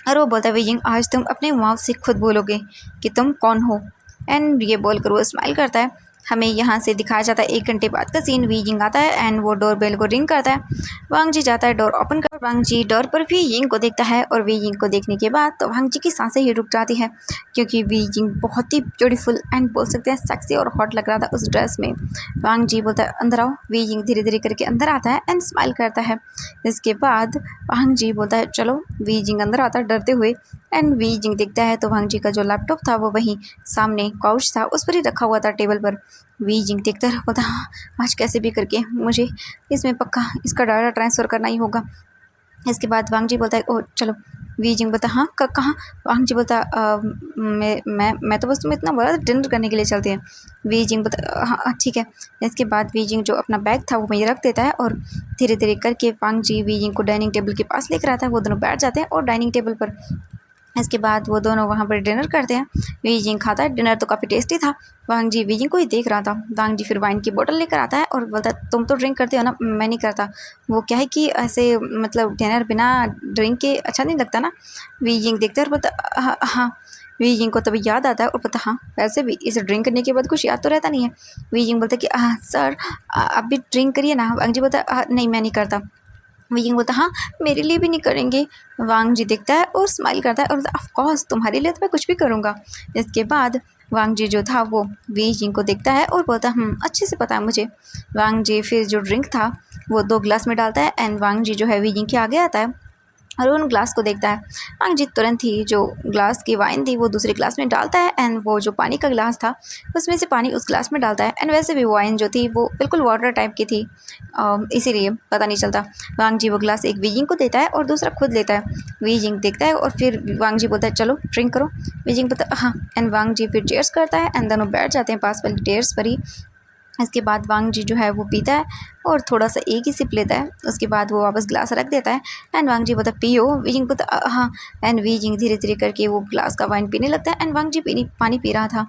और वो बोलता है वीजिंग आज तुम अपने माउथ से खुद बोलोगे कि तुम कौन हो। एंड ये बोलकर वो स्माइल करता है। हमें यहाँ से दिखाया जाता है 1 घंटे बाद का सीन। वीजिंग आता है एंड वो डोर बेल को रिंग करता है। वांग जी जाता है डोर ओपन कर। वांग जी डोर पर वीजिंग को देखता है और वीजिंग को देखने के बाद तो वांग जी की सांसें ही रुक जाती है क्योंकि वीजिंग बहुत ही ब्यूटीफुल एंड बोल सकते हैं सेक्सी और हॉट लग रहा था उस ड्रेस में। वांग जी बोलता है अंदर आओ। वीजिंग धीरे धीरे करके अंदर आता है एंड स्माइल करता है। इसके बाद वांग जी बोलता है चलो। वीजिंग अंदर आता है डरते हुए एंड वीजिंग देखता है तो वांग जी का जो लैपटॉप था वो वहीं सामने काउच था उस पर ही रखा हुआ था टेबल पर। वीजिंग देखता रहा बोलता हाँ आज कैसे भी करके मुझे इसमें पक्का इसका डाटा ट्रांसफ़र करना ही होगा। इसके बाद वांग जी बोलता है ओह चलो। वीजिंग बोलता हाँ कहाँ। वांग जी बोलता मैं तो बस तुम्हें इतना बोला था डिनर करने के लिए चलते हैं। वीजिंग बोलता हाँ ठीक है। इसके बाद वीजिंग जो अपना बैग था वो वहीं रख देता है और धीरे धीरे करके वांग जी वीजिंग को डाइनिंग टेबल के पास लेकर आता है। वो दोनों बैठ जाते हैं और डाइनिंग टेबल पर। इसके बाद वो दोनों वहाँ पर डिनर करते हैं। वीजिंग खाता है। डिनर तो काफ़ी टेस्टी था। वांग जी वीजिंग को ही देख रहा था। वांग जी फिर वाइन की बोतल लेकर आता है और बोलता है तुम तो ड्रिंक करते हो ना, मैं नहीं करता। वो क्या है कि ऐसे मतलब डिनर बिना ड्रिंक के अच्छा नहीं लगता ना। वीजिंग देखता है और बोलता हाँ। वीजिंग को तभी याद आता है और पता हाँ वैसे भी इसे ड्रिंक करने के बाद कुछ याद तो रहता नहीं है। वीजिंग बोलता है कि सर आप भी ड्रिंक करिए ना। वांग जी बोलता नहीं मैं नहीं करता। वीजिंग बोलता हाँ मेरे लिए भी नहीं करेंगे। वांग जी देखता है और स्माइल करता है और बोलता ऑफ कोर्स तुम्हारे लिए तो मैं कुछ भी करूँगा। इसके बाद वांग जी जो था वो वीजिंग को देखता है और बोलता अच्छे से पता है मुझे। वांग जी फिर जो ड्रिंक था वो 2 ग्लास में डालता है एंड वांग जी जो है वीजिंग के आगे आता है और उन ग्लास को देखता है। वांग जी तुरंत ही जो ग्लास की वाइन थी वो दूसरे ग्लास में डालता है एंड वो जो पानी का ग्लास था उसमें से पानी उस ग्लास में डालता है। एंड वैसे भी वाइन जो थी वो बिल्कुल वाटर टाइप की थी इसीलिए पता नहीं चलता। वांग जी वो ग्लास एक वीजिंग को देता है और दूसरा खुद लेता है। वीजिंग देखता है और फिर वांग जी बोलता है चलो ड्रिंक करो। वीजिंग बोलता हाँ एंड वांग जी फिर चेयर्स करता है एंड दोनों बैठ जाते हैं पास वाली चेयर्स पर ही। इसके बाद वांग जी जो है वो पीता है और थोड़ा सा एक ही सिप लेता है। उसके बाद वो वापस ग्लास रख देता है एंड वांग जी बोलता पियो। वीजिंग बोलता हाँ एंड वीजिंग धीरे धीरे करके वो ग्लास का वाइन पीने लगता है एंड वांग जी पानी पी रहा था।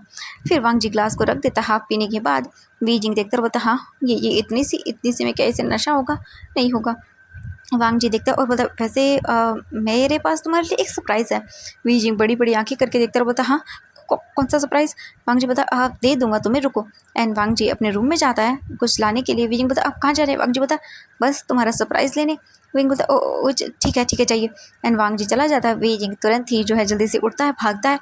फिर वांग जी ग्लास को रख देता हाफ पीने के बाद। वीजिंग देखकर बोलता हाँ ये इतनी सी में क्या इसे नशा होगा, नहीं होगा। वांग जी देखता है और बोलता वैसे मेरे पास तुम्हारे लिए एक सरप्राइज़ है। वीजिंग बड़ी बड़ी आंखें करके देखता है और बोलता हाँ कौन सा सरप्राइज़। वांग जी बोलता दे दूंगा तुम्हें, रुको। एंड वांग जी अपने रूम में जाता है कुछ लाने के लिए। वीजिंग बोलता आप कहाँ जा रहे हैं। वांग जी बोलता बस तुम्हारा सरप्राइज़ लेने। वीजिंग बोलता ओ ठीक है जाइए। एंड वांग जी चला जाता है। वीजिंग तुरंत ही जो है जल्दी से उठता है, भागता है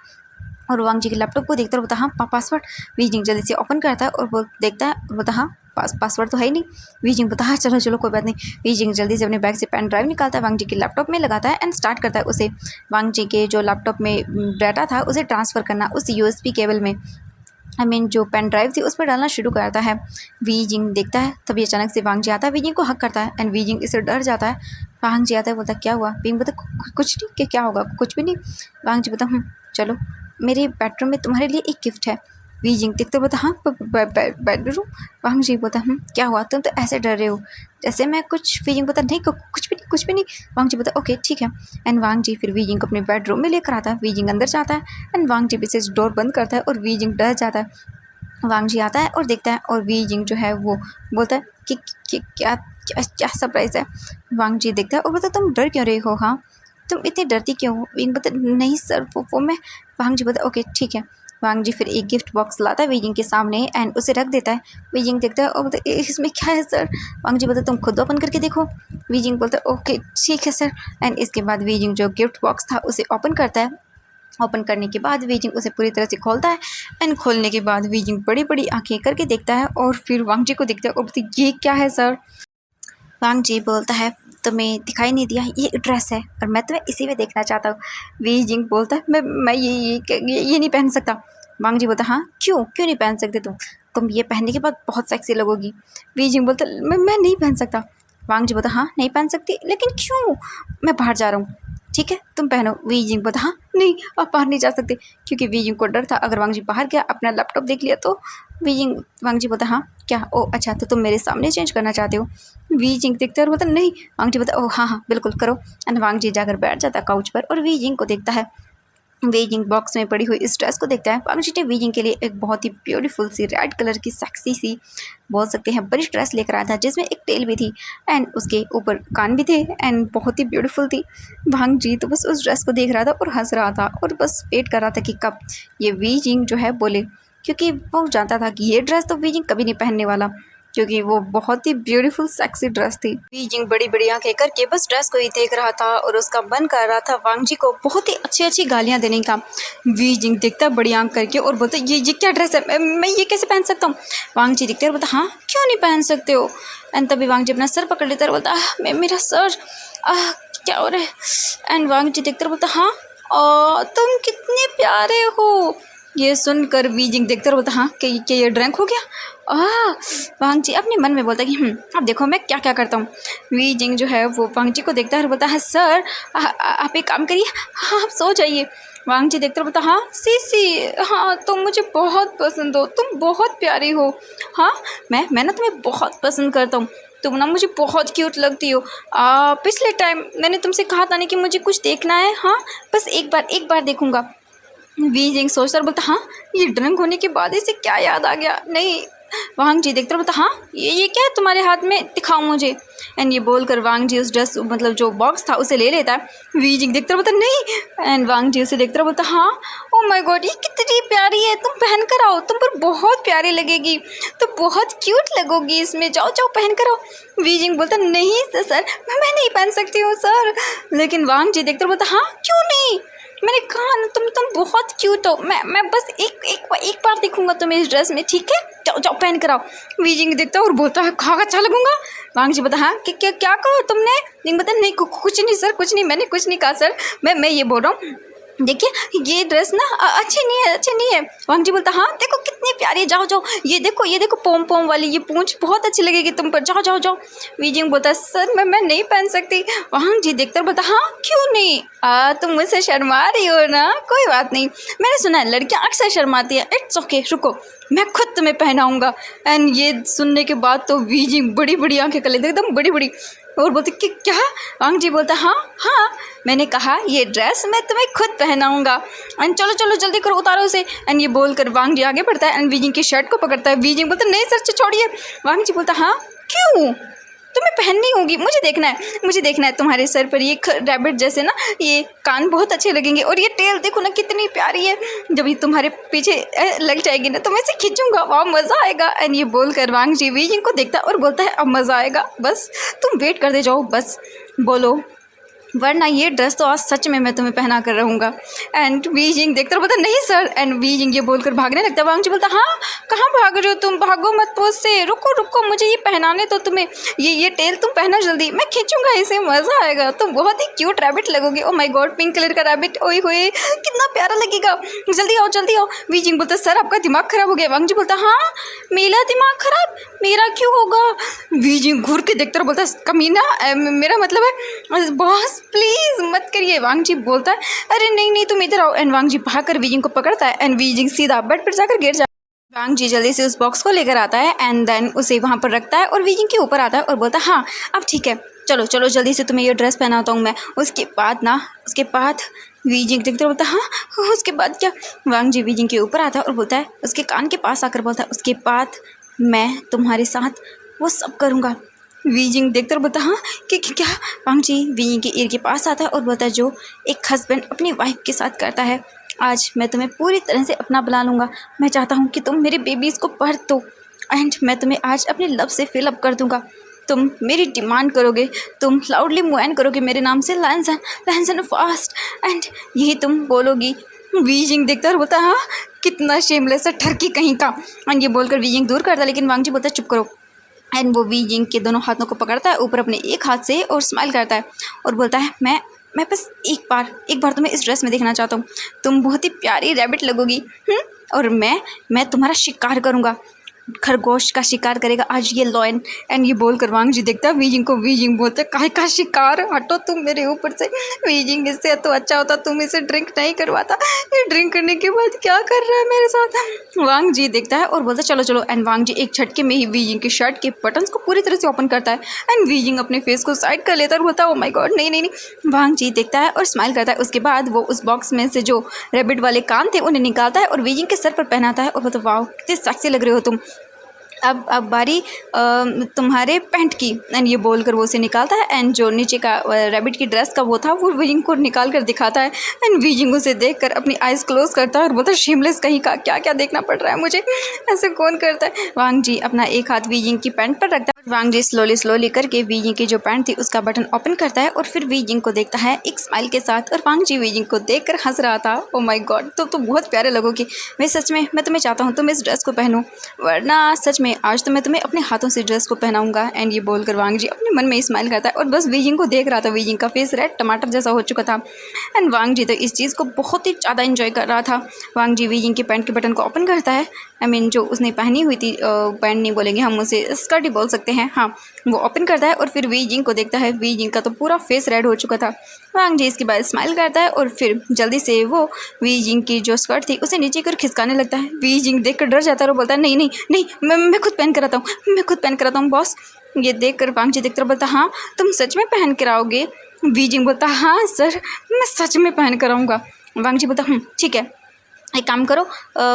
और वांग जी के लैपटॉप को देखता है और बोलता हाँ पासवर्ड। वीजिंग जल्दी से ओपन करता है और वो देखता है और बोलता हाँ पासवर्ड तो है ही नहीं। वीजिंग बोलता हाँ चलो कोई बात नहीं। वीजिंग जल्दी से अपने बैग से पेन ड्राइव निकालता है, वांग जी के लैपटॉप में लगाता है एंड स्टार्ट करता है उसे। वांग जी के जो लैपटॉप में डाटा था उसे ट्रांसफ़र करना उस यूएसबी केबल में, जो पेन ड्राइव थी उसमें डालना शुरू करता है। वीजिंग देखता है तभी अचानक से वांग जी आता है, वीजिंग को हक करता है एंड वीजिंग इससे डर जाता है। वांग जी आता है, बोलता क्या हुआ। वीजिंग बोलता कुछ नहीं, क्या होगा, कुछ भी नहीं। वांग जी बोलता चलो मेरे बेडरूम में तुम्हारे लिए एक गिफ्ट है। वीजिंग देखते बोलता हाँ बेडरूम। वांग जी बोलता क्या हुआ, तुम तो ऐसे डर रहे हो जैसे मैं कुछ। वीजिंग बोलता नहीं कुछ भी नहीं। वांग जी बोलता ओके ठीक है। एंड वांग जी फिर वीजिंग को अपने बेडरूम में लेकर आता है। वीजिंग अंदर जाता है एंड वांग जी पीछे से डोर बंद करता है और वीजिंग डर जाता है। वांग जी आता है और देखता है और वीजिंग जो है वो बोलता है कि क्या क्या क्या सरप्राइज़ है। वांग जी देखता है और बोलता तुम डर क्यों रही हो, हाँ तुम इतनी डरती क्यों हो। विंग बोलता नहीं सर वो मैं। वांग जी बोलता ओके ठीक है। वांग जी फिर एक गिफ्ट बॉक्स लाता है वीजिंग के सामने एंड उसे रख देता है। वीजिंग देखता है और बोलता इसमें क्या है सर। वांग जी बोलता तुम खुद ओपन करके देखो। वीजिंग बोलता ओके ठीक है सर। एंड इसके बाद वीजिंग जो गिफ्ट बॉक्स था उसे ओपन करता है। ओपन करने के बाद वीजिंग उसे पूरी तरह से खोलता है एंड खोलने के बाद वीजिंग बड़ी बड़ी आंखें करके देखता है और फिर वांग जी को देखता है और बोलती ये क्या है सर। वांग जी बोलता है तुम्हें दिखाई नहीं दिया, ये ड्रेस है और मैं तुम्हें इसी में देखना चाहता हूँ। वी जिंग बोलता है मैं ये नहीं पहन सकता। वांग जी बोलता हाँ क्यों क्यों नहीं पहन सकते तुम ये पहनने के बाद बहुत सेक्सी लगोगी। वी जिंग बोलता मैं नहीं पहन सकता। वांग जी बोलता हाँ नहीं पहन सकती लेकिन क्यों, मैं बाहर जा रहा हूँ, ठीक है तुम पहनो। वी जिंग बोलता हाँ नहीं आप बाहर नहीं जा सकते, क्योंकि वी जिंग को डर था अगर वांग जी बाहर गया अपना लैपटॉप देख लिया तो। वांग जी बोलता हाँ क्या, ओ अच्छा तो तुम मेरे सामने चेंज करना चाहते हो। वी जिंग देखता है और बोलता नहीं। वांग जी बोलता ओ हाँ हाँ बिल्कुल करो। एंड वांग जी जाकर बैठ जाता है काउच पर और वी जिंग को देखता है। वी जिंग बॉक्स में पड़ी हुई इस ड्रेस को देखता है। वांग जी ने वी जिंग के लिए एक बहुत ही ब्यूटीफुल सी रेड कलर की सेक्सी सी बोल सकते हैं बड़ी ड्रेस लेकर आया था जिसमें एक टेल भी थी एंड उसके ऊपर कान भी थे एंड बहुत ही ब्यूटीफुल थी। वांग जी तो बस उस ड्रेस को देख रहा था और हंस रहा था और बस वेट कर रहा था कि कब ये वी जिंग जो है बोले, क्योंकि वो जानता था कि ये ड्रेस तो वी जिंग कभी नहीं पहनने वाला, क्योंकि वो बहुत ही ब्यूटीफुल सेक्सी ड्रेस थी। वी जिंग बड़ी बड़ी आंखें करके बस ड्रेस को ही देख रहा था और उसका मन कर रहा था वांग जी को बहुत ही अच्छी अच्छी गालियां देने का। वी जिंग देखता बड़ी आंख करके और बोलता ये क्या ड्रेस है, मैं ये कैसे पहन सकता हूँ। वांग जी देखते और बोलता हाँ क्यों नहीं पहन सकते हो। एंड तभी वांग जी अपना सर पकड़ लेता और बोलता मेरा सर क्या हो रहा है। एंड वांग जी देखते और बोलता हाँ तुम कितने प्यारे हो। ये सुनकर वी जिंग देखते और बोलता हाँ कि ये ड्रैंक हो गया। वांग जी अपने मन में बोलता कि अब देखो मैं क्या क्या करता हूँ। वी जिंग जो है वो वांग जी को देखता है और बोलता है सर आप एक काम करिए, हाँ आप सो जाइए। वांग जी देखते और बोलता हाँ सी हाँ तुम मुझे बहुत पसंद हो, तुम बहुत प्यारी हो। हाँ मैं ना तुम्हें बहुत पसंद करता हूँ, तुम ना मुझे बहुत क्यूट लगती हो। पिछले टाइम मैंने तुमसे कहा था ना कि मुझे कुछ देखना है, हाँ बस एक बार देखूंगा। वी जिंग सोचता और बोलता हाँ ये ड्रंक होने के बाद इसे क्या याद आ गया, नहीं। वांग जी देखता और बोलता हाँ ये क्या है तुम्हारे हाथ में, दिखाओ मुझे। एंड ये बोलकर वांग जी उस ड्रेस मतलब जो बॉक्स था उसे ले लेता है। वी जिंग देखता और बोलता नहीं। एंड वांग जी उसे देखता और बोलता हाँ ओ माय गॉड ये कितनी प्यारी है, तुम पहन कर आओ, तुम पर बहुत प्यारी लगेगी, तुम बहुत क्यूट लगोगी इसमें, जाओ जाओ पहन कर आओ। वी जिंग बोलता नहीं सर मैं नहीं पहन सकती हूँ सर। लेकिन वांग जी देखता और बोलता हाँ क्यों नहीं, मैंने कहा ना तुम बहुत क्यूट हो, मैं बस एक बार देखूंगा तुम्हें इस ड्रेस में, ठीक है जाओ जाओ पहन कर आओ। वी जिंग देखता और बोलता है कहा अच्छा लगूंगा। वांग जी बता हाँ क्या क्या कहा तुमने। जिंग बता नहीं कुछ नहीं सर कुछ नहीं, मैंने कुछ नहीं कहा सर, मैं ये बोल रहा हूँ देखिए ये ड्रेस ना अच्छी नहीं है। वांग जी बोलता हाँ देखो कितनी प्यारी है, जाओ जाओ ये देखो पोम पोम वाली ये पूंछ बहुत अच्छी लगेगी तुम पर, जाओ जाओ जाओ। वी जिंग बोलता सर मैं नहीं पहन सकती। वांग जी देखकर बोलता हाँ क्यों नहीं, तुम मुझसे शर्मा रही हो ना, कोई बात नहीं, मैंने सुना है लड़कियां अक्सर शर्माती है, इट्स ओके रुको मैं खुद तुम्हें पहनाऊंगा। एंड ये सुनने के बाद तो वी जिंग बड़ी बड़ी आंखें कर लेते एकदम बड़ी बड़ी और बोलते कि क्या। वांग जी बोलता हाँ मैंने कहा ये ड्रेस मैं तुम्हें खुद पहनाऊंगा। एंड चलो जल्दी करो उतारो उसे। एंड ये बोलकर वांग जी आगे बढ़ता है एंड वी जिंग की शर्ट को पकड़ता है। वी जिंग बोलता नहीं सर छोड़िए। वांग जी बोलता हाँ क्यों, तुम्हें पहननी होगी, मुझे देखना है तुम्हारे सर पर ये रैबिट जैसे ना ये कान बहुत अच्छे लगेंगे और ये टेल देखो ना कितनी प्यारी है, जब ये तुम्हारे पीछे लग जाएगी ना तो मैं इसे खींचूंगा, वाह मज़ा आएगा। एंड ये बोलकर वांग जी वी जिंग को देखता और बोलता है अब मज़ा आएगा, बस तुम वेट करते जाओ, बस बोलो वरना ये ड्रेस तो आज सच में मैं तुम्हें पहना कर रहूँगा। एंड वी जिंग देखता बोलता नहीं सर। एंड वी जिंग ये बोलकर भागने लगता। वांग जी बोलता हाँ कहाँ भाग रहे हो तुम, भागो मत पोज से, रुको मुझे ये पहनाने तो तुम्हें, ये टेल तुम पहना जल्दी, मैं खींचूंगा इसे, मज़ा आएगा, तुम बहुत ही क्यूट रैबिट लगोगे। Oh my God pink colour का रैबिट, ओए होए कितना प्यारा लगेगा, जल्दी आओ। वी जिंग बोलता सर आपका दिमाग खराब हो गया। वांग जी बोलता हाँ मेरा दिमाग खराब, मेरा क्यों होगा। वी जिंग घूर के देखता बोलता कमीना मेरा मतलब है बॉस प्लीज़ मत करिए। वांग जी बोलता है अरे नहीं तुम इधर आओ। एंड वांग जी भागकर वी जिंग को पकड़ता है एंड वी जिंग सीधा बेड पर जाकर गिर जाता है। वांग जी जल्दी से उस बॉक्स को लेकर आता है एंड देन उसे वहाँ पर रखता है और वी जिंग के ऊपर आता है और बोलता है हाँ अब ठीक है चलो जल्दी से तुम्हें ये ड्रेस पहनाता हूँ मैं। उसके बाद वी जिंग देखते बोलता हाँ उसके बाद क्या। वांग जी वी जिंग के ऊपर आता है और बोलता है उसके कान के पास आकर बोलता है उसके बाद मैं तुम्हारे साथ वो सब करूँगा। वीजिंग देखता और बोलता हाँ क्या। वांग जी वीजिंग के ईयर के पास आता है और बोलता है जो एक हस्बैंड अपनी वाइफ के साथ करता है, आज मैं तुम्हें पूरी तरह से अपना बना लूँगा। मैं चाहता हूँ कि तुम मेरे बेबीज़ को पढ़ दो एंड मैं तुम्हें आज अपने लव से फिलअप कर दूँगा। तुम मेरी डिमांड करोगे, तुम लाउडली मुआन करोगे मेरे नाम से लैंसन फास्ट एंड यही तुम बोलोगी। वीजिंग देखता और बोलता हाँ कितना शेमलेस है ठरकी कहीं का। एंड ये बोलकर वीजिंग दूर करता, लेकिन वांग जी बोलता चुप करो। एंड वो वीजिंग के दोनों हाथों को पकड़ता है ऊपर अपने एक हाथ से और स्माइल करता है और बोलता है मैं बस एक बार तुम्हें इस ड्रेस में देखना चाहता हूँ। तुम बहुत ही प्यारी रैबिट लगोगी। और मैं तुम्हारा शिकार करूँगा, खरगोश का शिकार करेगा आज ये लॉयन। एंड ये बोलकर वांग जी देखता है वीजिंग को। वीजिंग बोलते काहे का शिकार, हटो तुम मेरे ऊपर से। वीजिंग इससे तो अच्छा होता तुम इसे ड्रिंक नहीं करवाता, ये ड्रिंक करने के बाद क्या कर रहा है मेरे साथ। वांग जी देखता है और बोलता चलो चलो। एंड वांग जी एक झटके में ही वीजिंग की शर्ट के बटन्स को पूरी तरह से ओपन करता है एंड वीजिंग अपने फेस को साइड कर लेता है और बोलता है ओ माय गॉड नहीं। वांग जी देखता है और स्माइल करता है। उसके बाद वो उस बॉक्स में से जो रैबिट वाले कान थे उन्हें निकालता है और वीजिंग के सर पर पहनाता है और बोलता वाह कितने सेक्सी लग रहे हो तुम। अब बारी तुम्हारे पैंट की। एंड ये बोलकर वो उसे निकालता है एंड जो नीचे का रैबिट की ड्रेस का वो था वो वीजिंग को निकाल कर दिखाता है। एंड वीजिंग उसे देखकर अपनी आइज़ क्लोज करता है और बोलता है शेमलेस कहीं का, क्या क्या देखना पड़ रहा है मुझे, ऐसे कौन करता है। वांग जी अपना एक हाथ वीजिंग की पैंट पर रखता है। वांग जी स्लोली करके वीजिंग की जो पैंट थी उसका बटन ओपन करता है और फिर वीजिंग को देखता है एक स्माइल के साथ। और वांग जी वीजिंग को देखकर हंस रहा था। ओ माय गॉड तो बहुत प्यारे लगोगे। मैं सच में मैं तुम्हें चाहता हूँ तुम इस ड्रेस को पहनो, वरना सच में आज तो मैं तुम्हें अपने हाथों से ड्रेस को पहनाऊंगा। एंड ये बोलकर वांग जी अपने मन में स्माइल करता है और बस वीजिंग को देख रहा था। वीजिंग का फेस रेड टमाटर जैसा हो चुका था एंड वांग जी तो इस चीज़ को बहुत ही ज़्यादा इंजॉय कर रहा था। वांग जी वीजिंग के पैंट के बटन को ओपन करता है। जो उसने पहनी हुई थी, पैंट नहीं बोलेंगे हम उसे, स्कर्ट ही बोल सकते हैं, हाँ, वो ओपन करता है और फिर वीजिंग को देखता है। वीजिंग का तो पूरा फेस रेड हो चुका था। वांग जी इसके बाद स्माइल करता है और फिर जल्दी से वो वीजिंग की जो स्कर्ट थी उसे नीचे कर खिसकाने लगता है। वीजिंग देख कर डर जाता है और बोलता है नहीं मैं खुद पहन कर आता हूँ बॉस। ये देख कर वांग जी देखकर बोलता हाँ तुम सच में पहन कर आओगे। वीजिंग बोलता हाँ सर मैं सच में पहन कर आऊँगा। वांग जी बोलता ठीक है एक काम करो,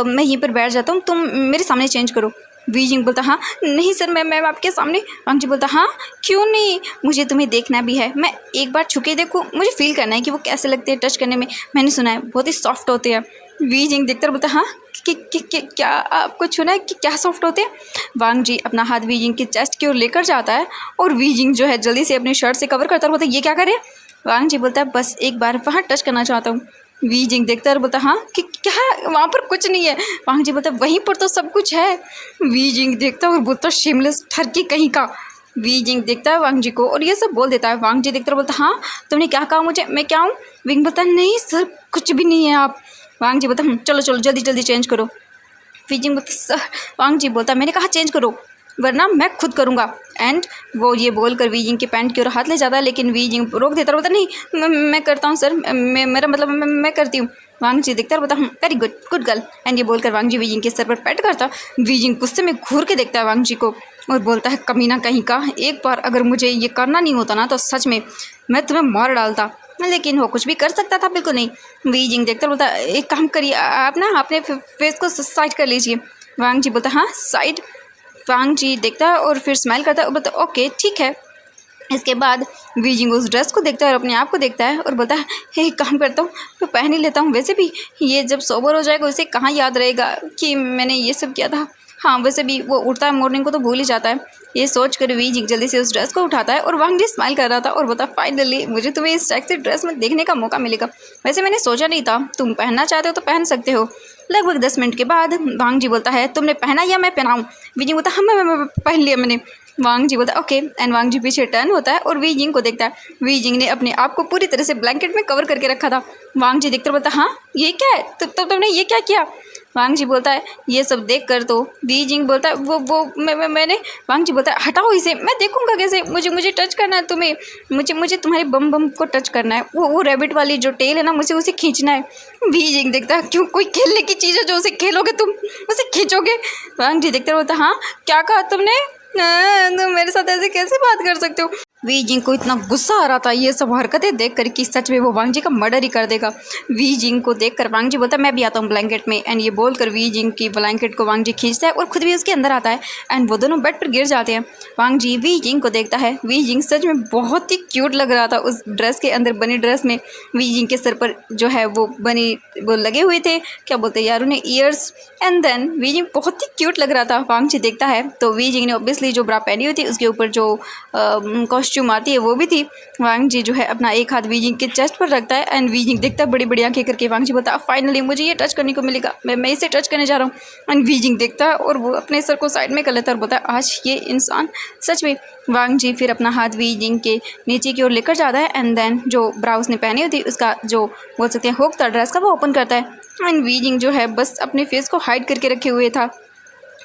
मैं यहीं पर बैठ जाता हूँ, तुम मेरे सामने चेंज करो। वीजिंग बोलता हाँ नहीं सर मैं आपके सामने। वांग जी बोलता हाँ क्यों नहीं, मुझे तुम्हें देखना भी है, मैं एक बार छुके देखूँ, मुझे फील करना है कि वो कैसे लगते हैं टच करने में, मैंने सुना है बहुत ही सॉफ्ट होते हैं। वीजिंग देखकर बोलता हाँ क्या आपको छूना है कि क्या सॉफ्ट होते हैं। वांग जी अपना हाथ वीजिंग की चेस्ट की ओर लेकर जाता है और वीजिंग जो है जल्दी से अपनी शर्ट से कवर करता है और बोलता है ये क्या करे। वांग जी बोलता है बस एक बार वहाँ टच करना चाहता हूँ। वीजिंग देखता है और बोलता हाँ कि क्या वहाँ पर कुछ नहीं है। वांग जी बोलता वहीं पर तो सब कुछ है। वीजिंग देखता है और बोलता शेमलेस ठरकी कहीं का। वीजिंग देखता है वांग जी को और ये सब बोल देता है। वांग जी देखता है बोलता हाँ तुमने क्या कहा मुझे, मैं क्या हूँ। वीजिंग बोलता नहीं सर कुछ भी नहीं है आप। वांग जी बोलता चलो जल्दी चेंज करो। वीजिंग बोलता सर। वांग जी बोलता मैंने कहा चेंज करो वरना मैं खुद करूँगा। एंड वो ये बोलकर वीजिंग के पैंट की ओर हाथ ले जाता है, लेकिन वीजिंग रोक देता है, बोलता नहीं मैं करता हूँ सर, मेरा मतलब मैं करती हूँ। वांग जी देखता है बोलता वेरी गुड गर्ल। एंड ये बोलकर वांग जी वीजिंग के सर पर पैट करता। वीजिंग गुस्से में घूर के देखता है वांग जी को और बोलता है कमीना कहीं का, एक बार अगर मुझे ये करना नहीं होता ना तो सच में मैं तुम्हें मार डालता, लेकिन वो कुछ भी कर सकता था बिल्कुल नहीं। वीजिंग देखता बोलता एक काम करिए आप ना अपने फेस को साइड कर लीजिए। वांग जी बोलता हाँ साइड। वांग जी देखता है और फिर स्माइल करता है और बोलता ओके ठीक है। इसके बाद वीजिंग उस ड्रेस को देखता है और अपने आप को देखता है और बोलता है एक काम करता हूँ तो पहन ही लेता हूँ, वैसे भी ये जब सोबर हो जाएगा उसे कहाँ याद रहेगा कि मैंने ये सब किया था। हाँ वैसे भी वो उठता है मॉर्निंग को तो भूल ही जाता है। ये सोच कर वीजिंग जल्दी से उस ड्रेस को उठाता है और वांग जी स्माइल कर रहा था और बोलता फाइनली मुझे तुम्हें इस टैक्सी ड्रेस में देखने का मौका मिलेगा, वैसे मैंने सोचा नहीं था, तुम पहनना चाहते हो तो पहन सकते हो। लगभग 10 मिनट के बाद वांग जी बोलता है तुमने पहना या मैं पहनाऊँ। वीजिंग बोलता हाँ मैं पहन लिया मैंने। वांग जी बोलता ओके। एंड वांग जी पीछे टर्न होता है और वीजिंग को देखता है। वीजिंग ने अपने आप को पूरी तरह से ब्लैंकेट में कवर करके रखा था। वांग जी देखकर बोलता हाँ ये क्या है, तो तुमने ये क्या किया। वांग जी बोलता है ये सब देख कर तो। वीजिंग बोलता है वो मैंने। वांग जी बोलता है हटाओ इसे, मैं देखूंगा कैसे, मुझे टच करना है तुम्हें, मुझे तुम्हारे बम को टच करना है, वो रैबिट वाली जो टेल है ना मुझे उसे खींचना है। वीजिंग देखता है क्यों, कोई खेलने की चीज़ है जो उसे खेलोगे तुम, उसे खींचोगे। वांग जी देखता बोलता हाँ क्या कहा तुमने, तुम मेरे साथ ऐसे कैसे बात कर सकते हो। वी जिंग को इतना गुस्सा आ रहा था ये सब हरकतें देख कर कि सच में वो वांग जी का मर्डर ही कर देगा। वी जिंग को देख कर वांग जी बोलता है मैं भी आता हूँ ब्लैंकेट में, एंड ये बोलकर वी जिंग की ब्लैंकेट को वांग जी खींचता है और खुद भी उसके अंदर आता है एंड वो दोनों बेड पर गिर जाते हैं। वांग जी वी जिंग को देखता है। वी जिंग सच में बहुत ही क्यूट लग रहा था उस ड्रेस के अंदर, बनी ड्रेस में। वी जिंग के सर पर जो है वो लगे हुए थे, क्या बोलते हैं यार उन्हें, ईयर्स, एंड देन वी जिंग बहुत ही क्यूट लग रहा था। वांग जी देखता है तो वी जिंग ने ऑब्वियसली जो ब्रा पहनी हुई थी उसके ऊपर जो कॉस्ट्यूम आती है वो भी थी। वांग जी जो है अपना एक हाथ वी जिंग के चेस्ट पर रखता है एंड वी जिंग देखता है बड़ी बड़ी आंखें करके। वांग जी बोलता है फाइनली मुझे ये टच करने को मिलेगा, मैं इसे टच करने जा रहा हूँ। एंड वी जिंग देखता है और वो अपने सर को साइड में कर लेता है और बोलता है आज ये इंसान सच में। वांग जी फिर अपना हाथ वी जिंग के नीचे की ओर लेकर जाता है एंड देन जो ब्रा उसने पहनी हुई थी उसका जो बोल सकते हैं हुक था ड्रेस का, वो ओपन करता है। एंड वी जिंग जो है बस अपने फेस को हाइड करके रखे हुए था।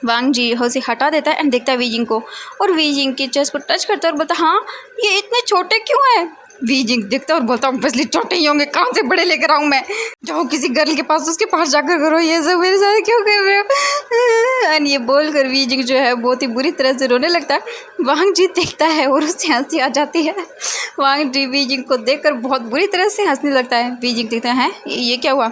वांग जी उसे हटा देता है एंड देखता है वी जिंग को, और वी जिंग के चेस्ट को टच करता है और बोलता है हाँ ये इतने छोटे क्यों हैं। वी जिंग देखता है और बोलता हूँ बसली छोटे ही होंगे, कहाँ से बड़े लेकर आऊँ मैं, जाओ किसी गर्ल के पास उसके पास जाकर करो, ये सब मेरे साथ क्यों कर रहे हो। एंड ये बोल कर वी जिंग जो है बहुत ही बुरी तरह से रोने लगता है। वांग जी देखता है और उससे हंसी आ जाती है। वांग जी वी जिंग को देख कर बहुत बुरी तरह से हंसने लगता है। वी जिंग देखता है ये क्या हुआ।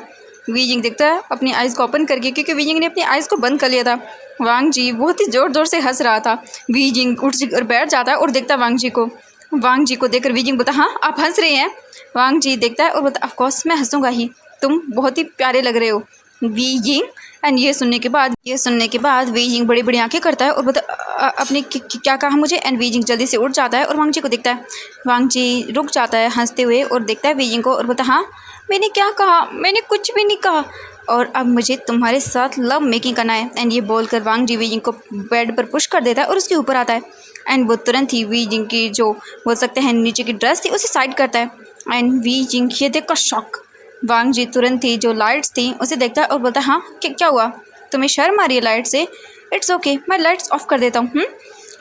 वी जिंग देखता है अपनी आइज़ को ओपन करके, क्योंकि वी जिंग ने अपनी आइज़ को बंद कर लिया था। वांग जी बहुत ही ज़ोर ज़ोर से हंस रहा था। वी जिंग उठ और बैठ जाता है और देखता है वांग जी को। वांग जी को देखकर वी जिंग बोलता हाँ आप हंस रहे हैं। वांग जी देखता है और बोलता ऑफ कोर्स मैं हंसूंगा ही, तुम बहुत ही प्यारे लग रहे हो वी जिंग। एंड ये सुनने के बाद वी जिंग बड़ी बड़ी आंखें करता है और बोलता अपने क्या कहा मुझे। एंड वी जिंग जल्दी से उठ जाता है और वांग जी को देखता है। वांग जी रुक जाता है हंसते हुए और देखता है वी जिंग को और बोलता हाँ मैंने क्या कहा, मैंने कुछ भी नहीं कहा, और अब मुझे तुम्हारे साथ लव मेकिंग करना है। एंड ये बोलकर वांग जी वी जिंग को बेड पर पुश कर देता है और उसके ऊपर आता है। एंड वो तुरंत ही वी जिंग की जो बोल सकते हैं नीचे की ड्रेस थी उसे साइड करता है। एंड वी जिंग ये देखकर शॉक। वांग जी तुरंत ही जो लाइट्स थी उसे देखता है और बोलता है हाँ क्या हुआ, तुम्हें शर्म आ रही है लाइट से, इट्स ओके मैं लाइट्स ऑफ कर देता हूँ।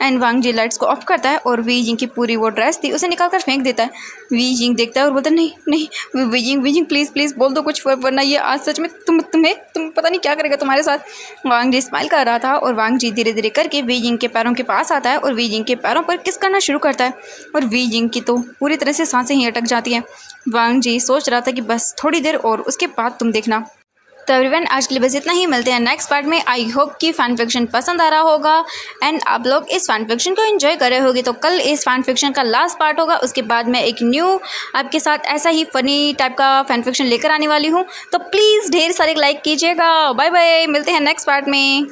एंड वांग जी लाइट्स को ऑफ करता है और वी जिंग की पूरी वो ड्रेस थी उसे निकाल कर फेंक देता है। वी जिंग देखता है और बोलता है नहीं नहीं वी जिंग प्लीज़ बोल दो कुछ, वरना ये आज सच में तुम पता नहीं क्या करेगा तुम्हारे साथ। वांग जी स्माइल कर रहा था और वांग जी धीरे धीरे करके वी जिंग के पैरों के पास आता है और वी जिंग के पैरों पर किस करना शुरू करता है, और वी जिंग की तो पूरी तरह से सांसें ही अटक जाती हैं। वांग जी सोच रहा था कि बस थोड़ी देर और उसके बाद तुम देखना। तो एवरीवन आज के लिए बस इतना ही, मिलते हैं नेक्स्ट पार्ट में। आई होप कि फैन फिक्शन पसंद आ रहा होगा एंड आप लोग इस फैन फिक्शन को एंजॉय कर रहे होगे। तो कल इस फैन फिक्शन का लास्ट पार्ट होगा, उसके बाद मैं एक न्यू आपके साथ ऐसा ही फ़नी टाइप का फैन फिक्शन लेकर आने वाली हूँ। तो प्लीज़ ढेर सारे लाइक कीजिएगा। बाय बाय, मिलते हैं नेक्स्ट पार्ट में।